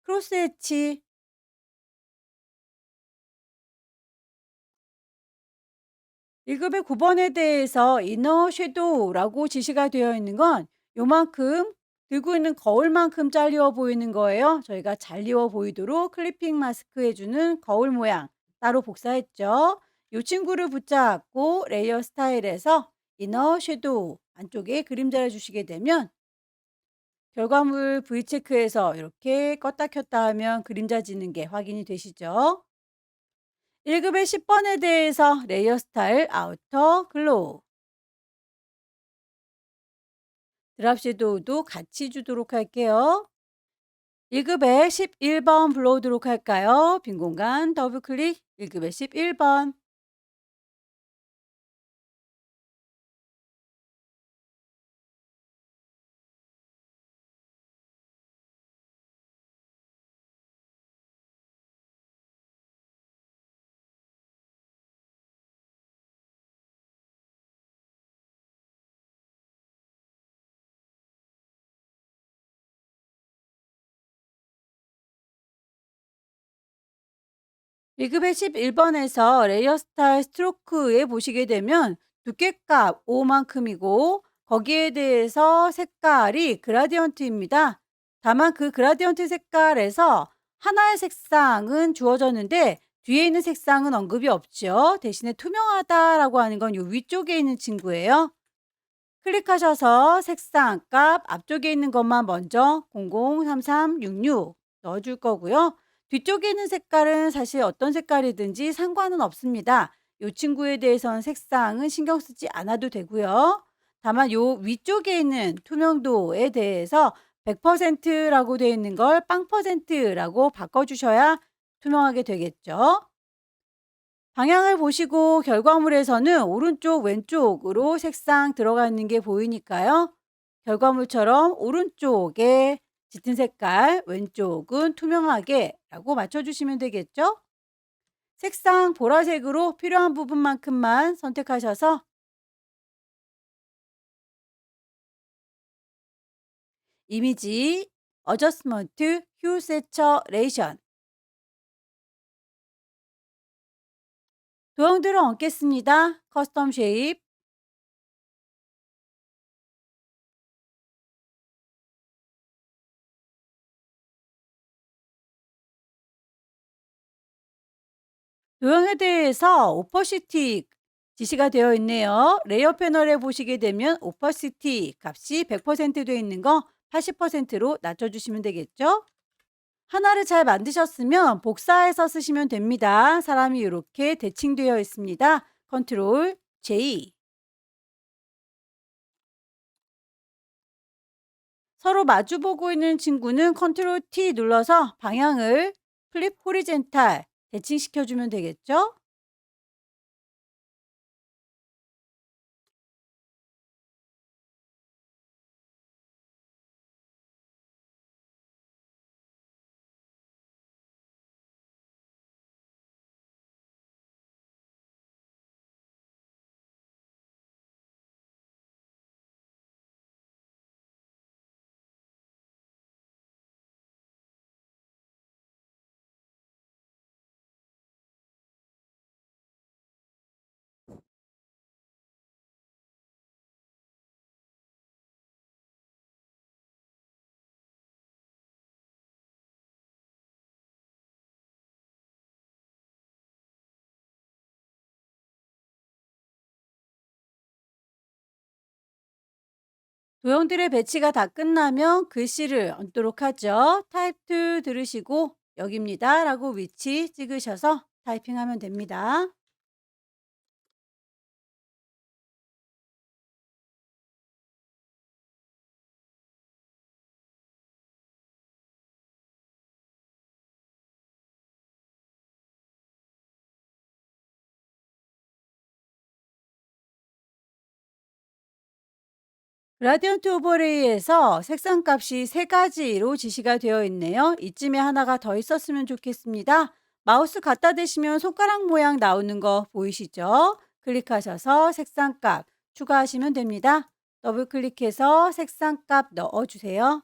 크로스 해치 1급의 9번에 대해서 이너 섀도우라고 지시가 되어 있는 건 요만큼 들고 있는 거울만큼 잘리워 보이는 거예요. 저희가 잘리워 보이도록 클리핑 마스크 해주는 거울 모양 따로 복사했죠. 이 친구를 붙잡고 레이어 스타일에서 이너 섀도우 안쪽에 그림자를 주시게 되면 결과물 V체크에서 이렇게 껐다 켰다 하면 그림자 지는 게 확인이 되시죠? 1급의 10번에 대해서 레이어 스타일 아우터 글로우 드랍 섀도우도 같이 주도록 할게요. 1급의 11번 불러오도록 할까요? 빈 공간 더블 클릭. 1급의 11번. 1급의 11번에서 레이어 스타일 스트로크에 보시게 되면 두께값 5만큼이고 거기에 대해서 색깔이 그라디언트입니다. 다만 그 그라디언트 색깔에서 하나의 색상은 주어졌는데 뒤에 있는 색상은 언급이 없죠. 대신에 투명하다라고 하는 건 요 위쪽에 있는 친구예요. 클릭하셔서 색상 값 앞쪽에 있는 것만 먼저 003366 넣어줄 거고요. 뒤쪽에 있는 색깔은 사실 어떤 색깔이든지 상관은 없습니다. 이 친구에 대해서는 색상은 신경 쓰지 않아도 되고요. 다만 요 위쪽에 있는 투명도에 대해서 100%라고 되어 있는 걸 빵%라고 바꿔주셔야 투명하게 되겠죠. 방향을 보시고 결과물에서는 오른쪽, 왼쪽으로 색상 들어가 있는 게 보이니까요. 결과물처럼 오른쪽에 짙은 색깔, 왼쪽은 투명하게 라고 맞춰주시면 되겠죠? 색상 보라색으로 필요한 부분만큼만 선택하셔서 이미지, 어저스먼트, 휴 세처레이션 도형들을 얹겠습니다. 커스텀 쉐입 도형에 대해서 오퍼시티 지시가 되어 있네요. 레이어 패널에 보시게 되면 오퍼시티 값이 100% 되어 있는 거 80%로 낮춰주시면 되겠죠? 하나를 잘 만드셨으면 복사해서 쓰시면 됩니다. 사람이 이렇게 대칭되어 있습니다. 컨트롤 J. 서로 마주보고 있는 친구는 컨트롤 T 눌러서 방향을 플립 호리젠탈 대칭시켜주면 되겠죠? 도형들의 배치가 다 끝나면 글씨를 얹도록 하죠. 타입 툴 들으시고 여기입니다 라고 위치 찍으셔서 타이핑하면 됩니다. 그라디언트 오버레이에서 색상 값이 세 가지로 지시가 되어 있네요. 이쯤에 하나가 더 있었으면 좋겠습니다. 마우스 갖다 대시면 손가락 모양 나오는 거 보이시죠? 클릭하셔서 색상 값 추가하시면 됩니다. 더블 클릭해서 색상 값 넣어주세요.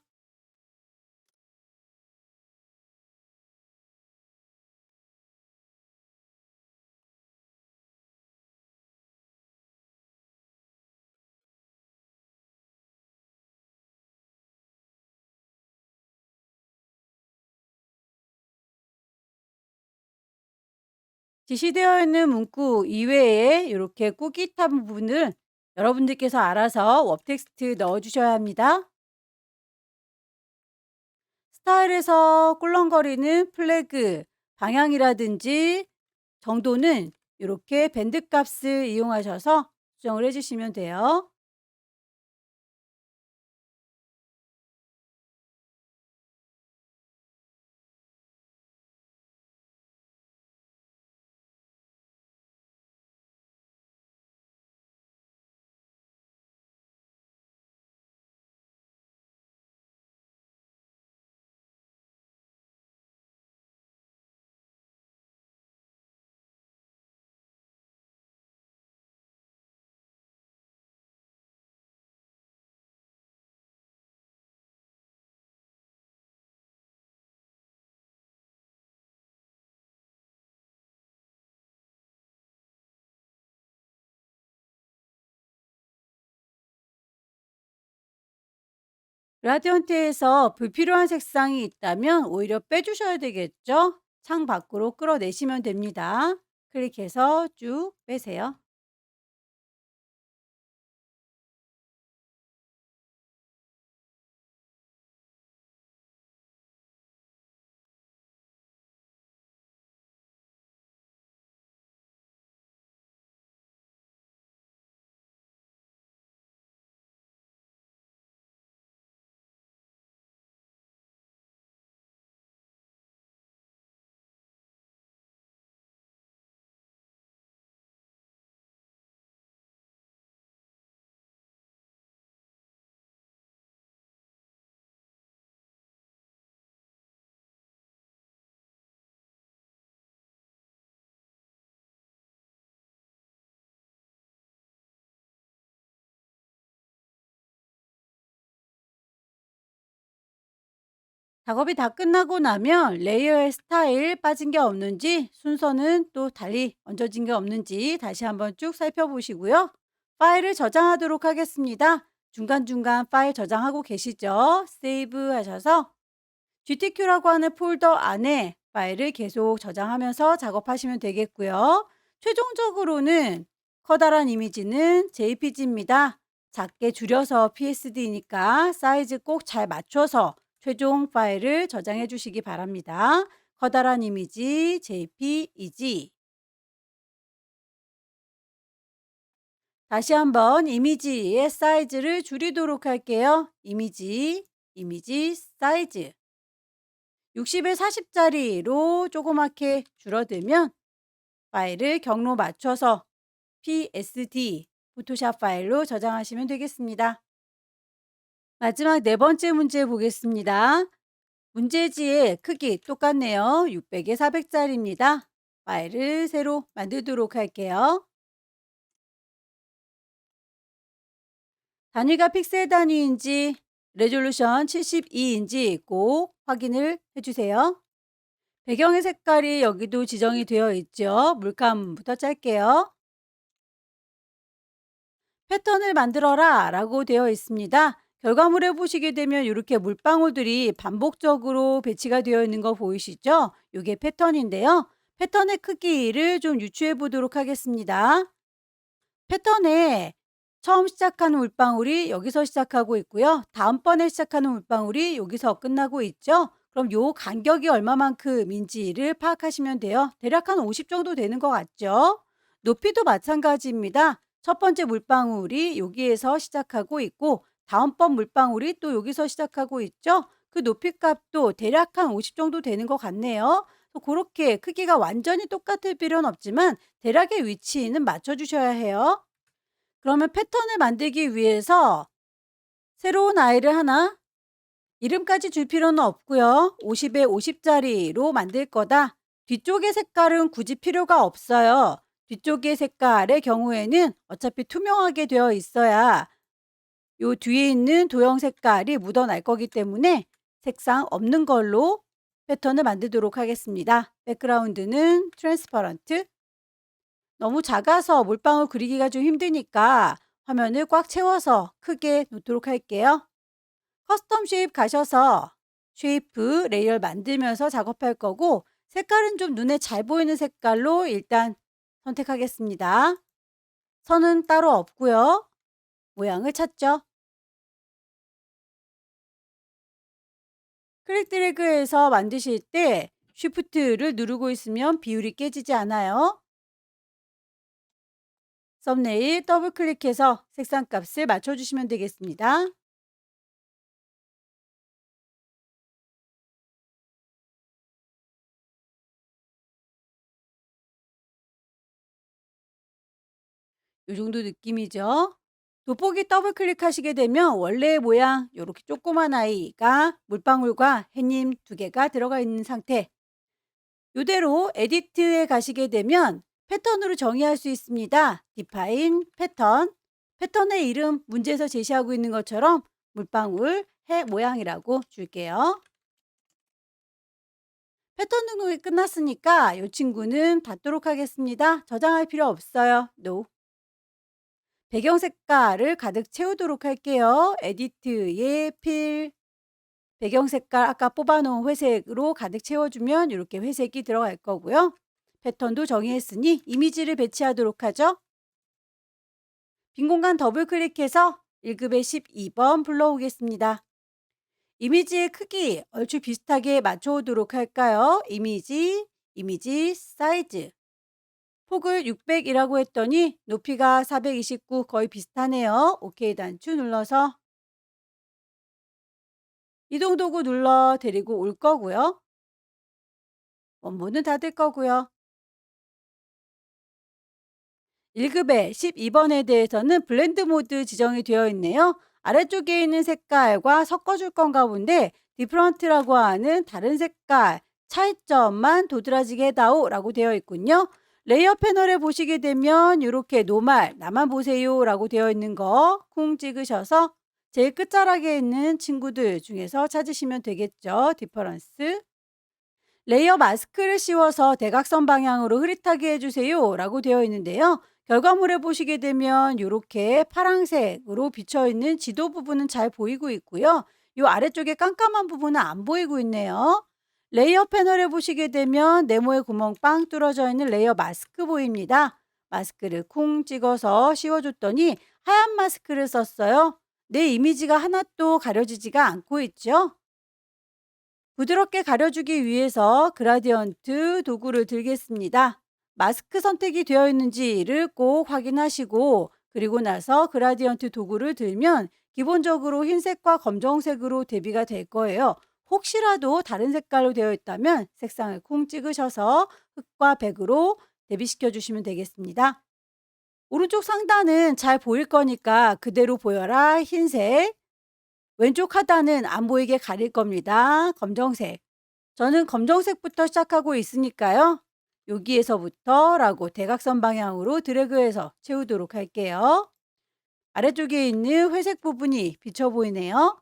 지시되어 있는 문구 이외에 이렇게 꾸깃한 부분을 여러분들께서 알아서 웹 텍스트 넣어 주셔야 합니다. 스타일에서 꿀렁거리는 플래그 방향이라든지 정도는 이렇게 밴드 값을 이용하셔서 수정을 해 주시면 돼요. 그라디언트에서 불필요한 색상이 있다면 오히려 빼주셔야 되겠죠? 창 밖으로 끌어내시면 됩니다. 클릭해서 쭉 빼세요. 작업이 다 끝나고 나면 레이어의 스타일 빠진 게 없는지, 순서는 또 달리 얹어진 게 없는지 다시 한번 쭉 살펴보시고요. 파일을 저장하도록 하겠습니다. 중간중간 파일 저장하고 계시죠? 세이브 하셔서 GTQ라고 하는 폴더 안에 파일을 계속 저장하면서 작업하시면 되겠고요. 최종적으로는 커다란 이미지는 JPG입니다. 작게 줄여서 PSD니까 사이즈 꼭 잘 맞춰서 최종 파일을 저장해 주시기 바랍니다. 커다란 이미지 JPEG. 다시 한번 이미지의 사이즈를 줄이도록 할게요. 이미지 사이즈. 60에 40짜리로 조그맣게 줄어들면 파일을 경로 맞춰서 PSD, 포토샵 파일로 저장하시면 되겠습니다. 마지막 네 번째 문제 보겠습니다. 문제지의 크기 똑같네요. 600에 400짜리입니다. 파일을 새로 만들도록 할게요. 단위가 픽셀 단위인지 레졸루션 72인지 꼭 확인을 해주세요. 배경의 색깔이 여기도 지정이 되어 있죠. 물감부터 짤게요. 패턴을 만들어라 라고 되어 있습니다. 결과물에 보시게 되면 이렇게 물방울들이 반복적으로 배치가 되어 있는 거 보이시죠? 이게 패턴인데요. 패턴의 크기를 좀 유추해 보도록 하겠습니다. 패턴에 처음 시작하는 물방울이 여기서 시작하고 있고요. 다음번에 시작하는 물방울이 여기서 끝나고 있죠. 그럼 요 간격이 얼마만큼인지를 파악하시면 돼요. 대략 한 50 정도 되는 것 같죠? 높이도 마찬가지입니다. 첫 번째 물방울이 여기에서 시작하고 있고 다음번 물방울이 또 여기서 시작하고 있죠. 그 높이 값도 대략 한 50 정도 되는 것 같네요. 그렇게 크기가 완전히 똑같을 필요는 없지만 대략의 위치는 맞춰주셔야 해요. 그러면 패턴을 만들기 위해서 새로운 아이를 하나 이름까지 줄 필요는 없고요. 50에 50짜리로 만들 거다. 뒤쪽의 색깔은 굳이 필요가 없어요. 뒤쪽의 색깔의 경우에는 어차피 투명하게 되어 있어야 요 뒤에 있는 도형 색깔이 묻어날 거기 때문에 색상 없는 걸로 패턴을 만들도록 하겠습니다. 백그라운드는 트랜스퍼런트. 너무 작아서 물방울 그리기가 좀 힘드니까 화면을 꽉 채워서 크게 놓도록 할게요. 커스텀 쉐입 가셔서 쉐이프 레이어 만들면서 작업할 거고 색깔은 좀 눈에 잘 보이는 색깔로 일단 선택하겠습니다. 선은 따로 없고요. 모양을 찾죠. 클릭 드래그해서 만드실 때 쉬프트를 누르고 있으면 비율이 깨지지 않아요. 썸네일 더블 클릭해서 색상 값을 맞춰주시면 되겠습니다. 요 정도 느낌이죠. 돋보기 더블 클릭하시게 되면 원래의 모양 요렇게 조그만 아이가 물방울과 해님 두 개가 들어가 있는 상태. 요대로 에디트에 가시게 되면 패턴으로 정의할 수 있습니다. 디파인 패턴. 패턴의 이름 문제에서 제시하고 있는 것처럼 물방울 해 모양이라고 줄게요. 패턴 등록이 끝났으니까 이 친구는 닫도록 하겠습니다. 저장할 필요 없어요. No. 배경 색깔을 가득 채우도록 할게요. 에디트의 필. 배경 색깔 아까 뽑아 놓은 회색으로 가득 채워주면 이렇게 회색이 들어갈 거고요. 패턴도 정의했으니 이미지를 배치하도록 하죠. 빈 공간 더블 클릭해서 1급의 12번 불러오겠습니다. 이미지의 크기 얼추 비슷하게 맞춰오도록 할까요? 이미지, 사이즈. 폭을 600이라고 했더니 높이가 429 거의 비슷하네요. 오케이 단추 눌러서 이동 도구 눌러 데리고 올 거고요. 원본은 닫을 거고요. 1급의 12번에 대해서는 블렌드 모드 지정이 되어 있네요. 아래쪽에 있는 색깔과 섞어줄 건가 본데 디프런트라고 하는 다른 색깔 차이점만 도드라지게 해다오 라고 되어 있군요. 레이어 패널에 보시게 되면 이렇게 노말 나만 보세요 라고 되어 있는 거 쿵 찍으셔서 제일 끝자락에 있는 친구들 중에서 찾으시면 되겠죠. 디퍼런스. 레이어 마스크를 씌워서 대각선 방향으로 흐릿하게 해주세요 라고 되어 있는데요. 결과물에 보시게 되면 이렇게 파란색으로 비쳐있는 지도 부분은 잘 보이고 있고요. 이 아래쪽에 깜깜한 부분은 안 보이고 있네요. 레이어 패널에 보시게 되면 네모의 구멍 빵 뚫어져 있는 레이어 마스크 보입니다. 마스크를 쿵 찍어서 씌워줬더니 하얀 마스크를 썼어요. 내 이미지가 하나도 가려지지가 않고 있죠. 부드럽게 가려주기 위해서 그라디언트 도구를 들겠습니다. 마스크 선택이 되어 있는지를 꼭 확인하시고 그리고 나서 그라디언트 도구를 들면 기본적으로 흰색과 검정색으로 대비가 될 거예요. 혹시라도 다른 색깔로 되어 있다면 색상을 쿵 찍으셔서 흑과 백으로 대비시켜 주시면 되겠습니다. 오른쪽 상단은 잘 보일 거니까 그대로 보여라 흰색, 왼쪽 하단은 안 보이게 가릴 겁니다. 검정색. 저는 검정색부터 시작하고 있으니까요. 여기에서부터라고 대각선 방향으로 드래그해서 채우도록 할게요. 아래쪽에 있는 회색 부분이 비쳐 보이네요.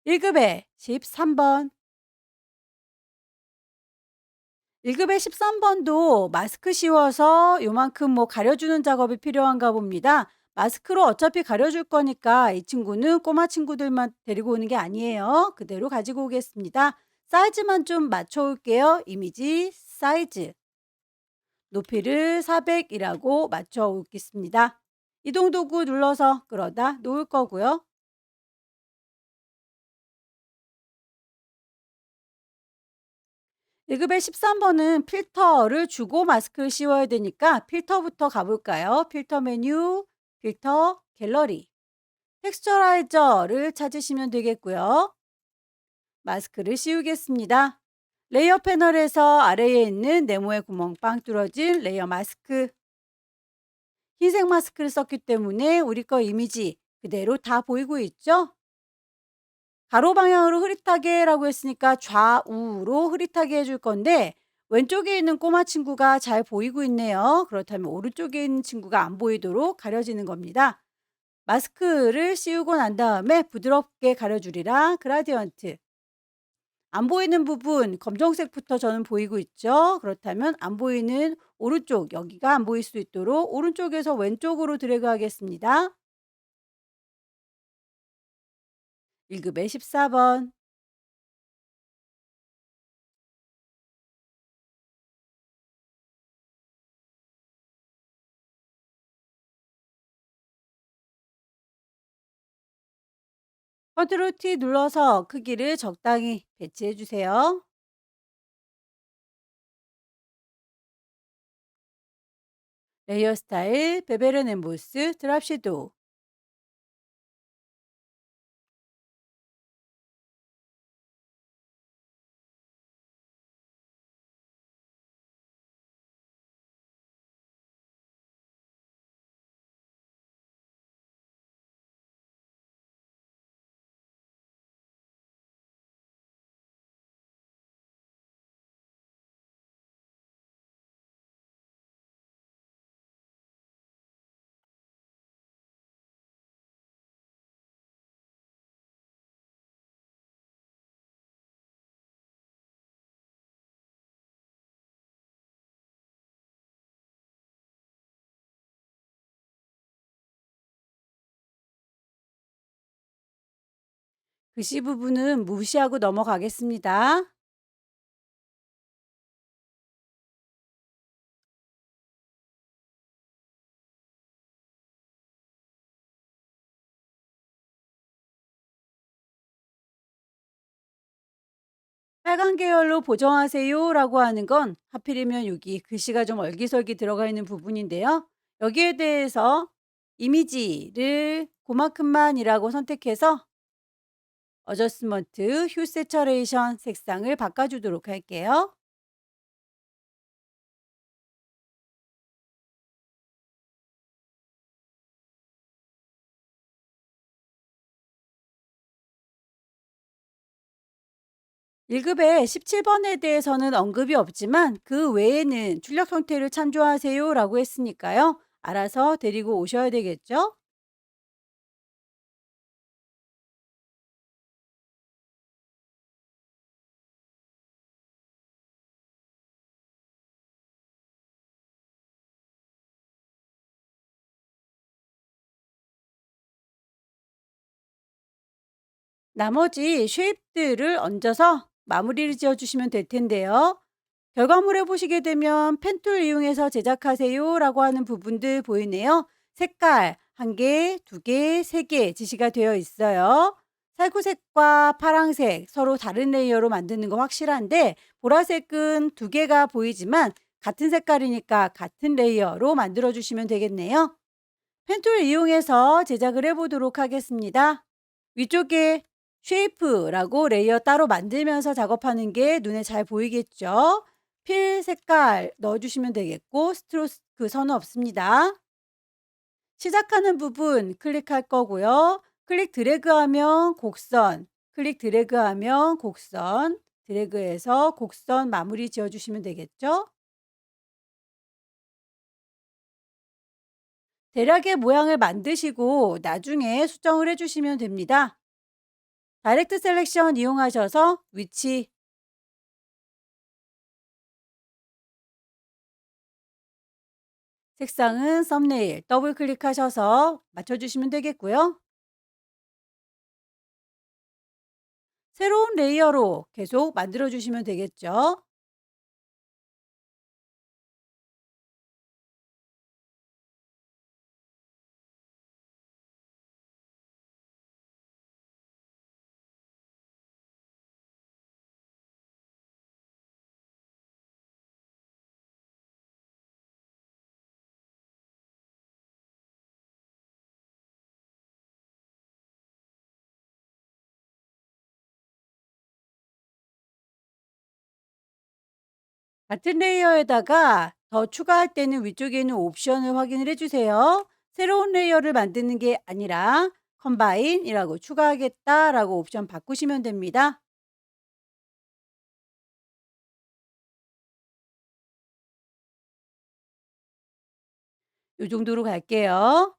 1급의 13번. 1급의 13번도 마스크 씌워서 요만큼 가려주는 작업이 필요한가 봅니다. 마스크로 어차피 가려줄 거니까 이 친구는 꼬마 친구들만 데리고 오는 게 아니에요. 그대로 가지고 오겠습니다. 사이즈만 좀 맞춰 올게요. 이미지, 사이즈. 높이를 400이라고 맞춰 오겠습니다. 이동 도구 눌러서 끌어다 놓을 거고요. 1급의 13번은 필터를 주고 마스크를 씌워야 되니까 필터부터 가볼까요? 필터 메뉴, 필터, 갤러리, 텍스처라이저를 찾으시면 되겠고요. 마스크를 씌우겠습니다. 레이어 패널에서 아래에 있는 네모의 구멍 빵 뚫어진 레이어 마스크. 흰색 마스크를 썼기 때문에 우리 거 이미지 그대로 다 보이고 있죠? 가로 방향으로 흐릿하게라고 했으니까 좌우로 흐릿하게 해줄 건데 왼쪽에 있는 꼬마 친구가 잘 보이고 있네요. 그렇다면 오른쪽에 있는 친구가 안 보이도록 가려지는 겁니다. 마스크를 씌우고 난 다음에 부드럽게 가려주리라 그라디언트. 안 보이는 부분 검정색부터 저는 보이고 있죠. 그렇다면 안 보이는 오른쪽 여기가 안 보일 수 있도록 오른쪽에서 왼쪽으로 드래그 하겠습니다. 1급의 14번. 컨트롤 T 눌러서 크기를 적당히 배치해 주세요. 레이어 스타일, 베벨 엠보스, 드랍 섀도우. 글씨 부분은 무시하고 넘어가겠습니다. 빨간 계열로 보정하세요라고 하는 건 하필이면 여기 글씨가 좀 얼기설기 들어가 있는 부분인데요. 여기에 대해서 이미지를 그만큼만이라고 선택해서 어저스먼트 휴 세처레이션 색상을 바꿔주도록 할게요. 일급의 17번에 대해서는 언급이 없지만 그 외에는 출력 형태를 참조하세요라고 했으니까요. 알아서 데리고 오셔야 되겠죠? 나머지 쉐입들을 얹어서 마무리를 지어 주시면 될 텐데요. 결과물에 보시게 되면 펜툴 이용해서 제작하세요라고 하는 부분들 보이네요. 색깔 1개, 2개, 3개 지시가 되어 있어요. 살구색과 파랑색 서로 다른 레이어로 만드는 거 확실한데 보라색은 2개가 보이지만 같은 색깔이니까 같은 레이어로 만들어 주시면 되겠네요. 펜툴 이용해서 제작을 해 보도록 하겠습니다. 위쪽에 쉐이프라고 레이어 따로 만들면서 작업하는 게 눈에 잘 보이겠죠? 필 색깔 넣어주시면 되겠고 스트로크 선은 없습니다. 시작하는 부분 클릭할 거고요. 클릭 드래그하면 곡선, 클릭 드래그하면 곡선, 드래그해서 곡선 마무리 지어주시면 되겠죠? 대략의 모양을 만드시고 나중에 수정을 해주시면 됩니다. 다이렉트 셀렉션 이용하셔서 위치, 색상은 썸네일 더블 클릭하셔서 맞춰주시면 되겠고요. 새로운 레이어로 계속 만들어 주시면 되겠죠. 같은 레이어에다가 더 추가할 때는 위쪽에 있는 옵션을 확인을 해주세요. 새로운 레이어를 만드는 게 아니라 컴바인이라고 추가하겠다라고 옵션 바꾸시면 됩니다. 이 정도로 갈게요.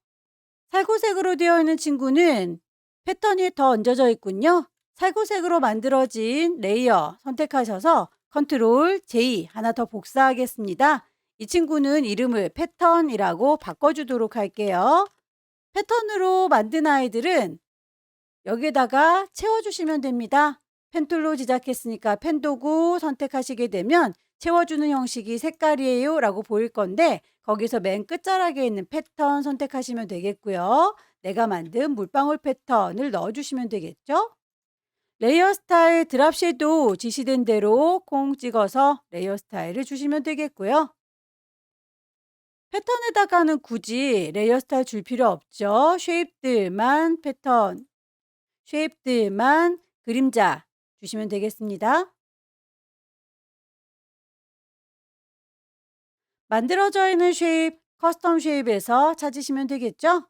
살구색으로 되어 있는 친구는 패턴이 더 얹어져 있군요. 살구색으로 만들어진 레이어 선택하셔서 컨트롤 J 하나 더 복사하겠습니다. 이 친구는 이름을 패턴이라고 바꿔주도록 할게요. 패턴으로 만든 아이들은 여기에다가 채워주시면 됩니다. 펜툴로 제작했으니까 펜 도구 선택하시게 되면 채워주는 형식이 색깔이에요 라고 보일 건데 거기서 맨 끝자락에 있는 패턴 선택하시면 되겠고요. 내가 만든 물방울 패턴을 넣어주시면 되겠죠. 레이어 스타일 드랍 섀도우 지시된 대로 콩 찍어서 레이어 스타일을 주시면 되겠고요. 패턴에다가는 굳이 레이어 스타일 줄 필요 없죠. 쉐입들만 패턴, 쉐입들만 그림자 주시면 되겠습니다. 만들어져 있는 쉐입, 커스텀 쉐입에서 찾으시면 되겠죠?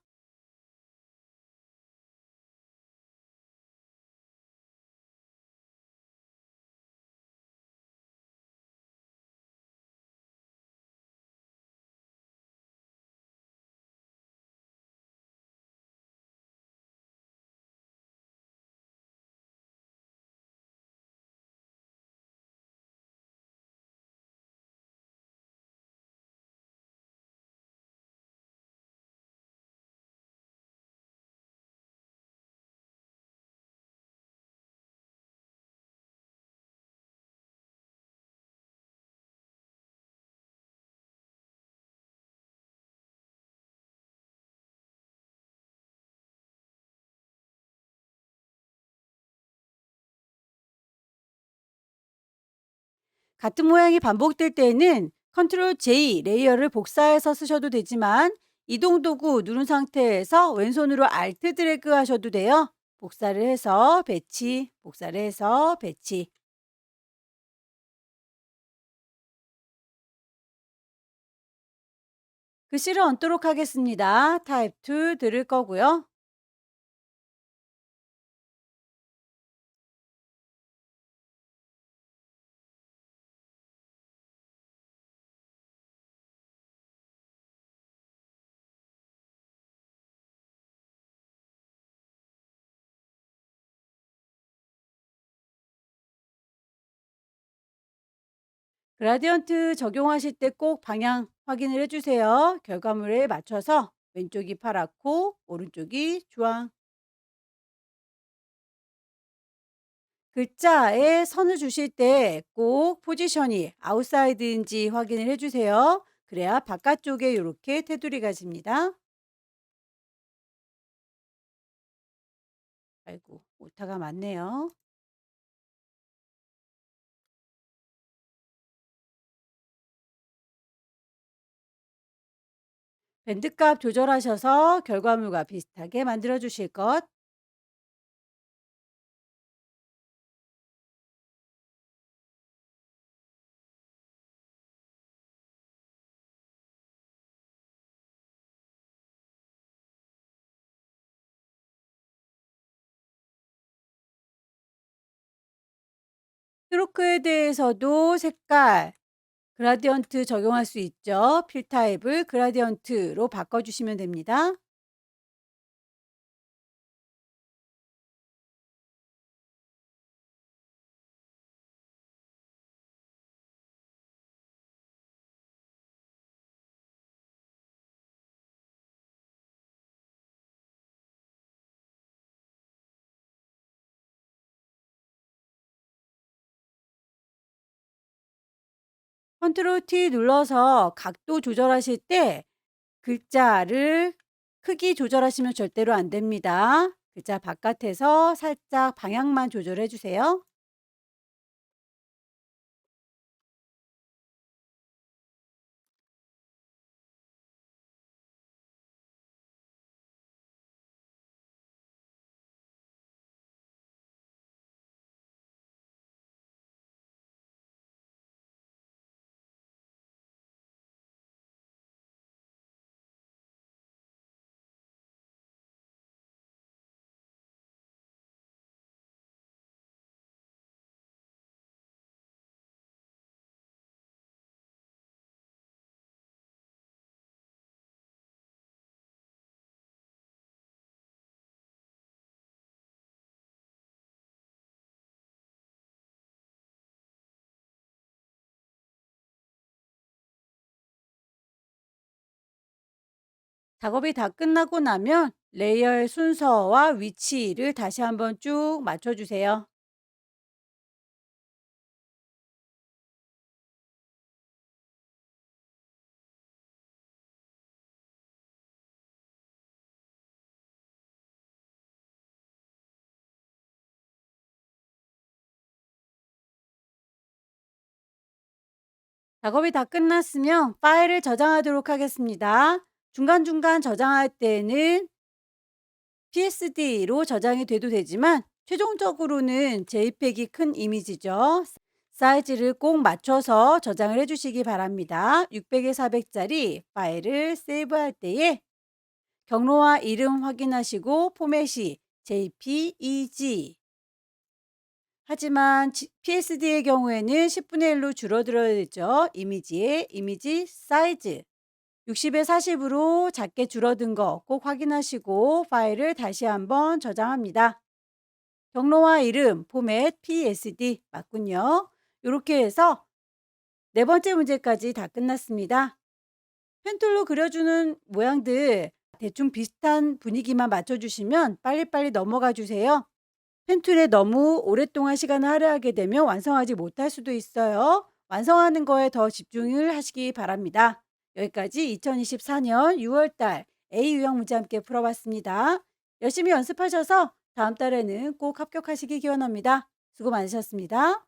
같은 모양이 반복될 때에는 컨트롤 J 레이어를 복사해서 쓰셔도 되지만 이동 도구 누른 상태에서 왼손으로 Alt 드래그 하셔도 돼요. 복사를 해서 배치, 복사를 해서 배치. 글씨를 얹도록 하겠습니다. 타입 2 들을 거고요. 그라디언트 적용하실 때 꼭 방향 확인을 해주세요. 결과물에 맞춰서 왼쪽이 파랗고 오른쪽이 주황. 글자에 선을 주실 때 꼭 포지션이 아웃사이드인지 확인을 해주세요. 그래야 바깥쪽에 이렇게 테두리가 집니다. 아이고, 오타가 많네요. 밴드값 조절하셔서 결과물과 비슷하게 만들어 주실 것. 스트로크에 대해서도 색깔, 그라디언트 적용할 수 있죠. 필 타입을 그라디언트로 바꿔주시면 됩니다. 컨트롤 T 눌러서 각도 조절하실 때 글자를 크기 조절하시면 절대로 안 됩니다. 글자 바깥에서 살짝 방향만 조절해 주세요. 작업이 다 끝나고 나면 레이어의 순서와 위치를 다시 한번 쭉 맞춰주세요. 작업이 다 끝났으면 파일을 저장하도록 하겠습니다. 중간중간 저장할 때는 PSD로 저장이 돼도 되지만 최종적으로는 JPEG이 큰 이미지죠. 사이즈를 꼭 맞춰서 저장을 해주시기 바랍니다. 600에 400짜리 파일을 세이브할 때에 경로와 이름 확인하시고 포맷이 JPEG. 하지만 PSD의 경우에는 10분의 1로 줄어들어야 되죠. 이미지의 이미지 사이즈. 60에 40으로 작게 줄어든 거 꼭 확인하시고 파일을 다시 한번 저장합니다. 경로와 이름, 포맷, PSD 맞군요. 이렇게 해서 네 번째 문제까지 다 끝났습니다. 펜툴로 그려주는 모양들 대충 비슷한 분위기만 맞춰주시면 빨리빨리 넘어가 주세요. 펜툴에 너무 오랫동안 시간을 할애하게 되면 완성하지 못할 수도 있어요. 완성하는 거에 더 집중을 하시기 바랍니다. 여기까지 2024년 6월달 A 유형 문제 함께 풀어봤습니다. 열심히 연습하셔서 다음 달에는 꼭 합격하시기 기원합니다. 수고 많으셨습니다.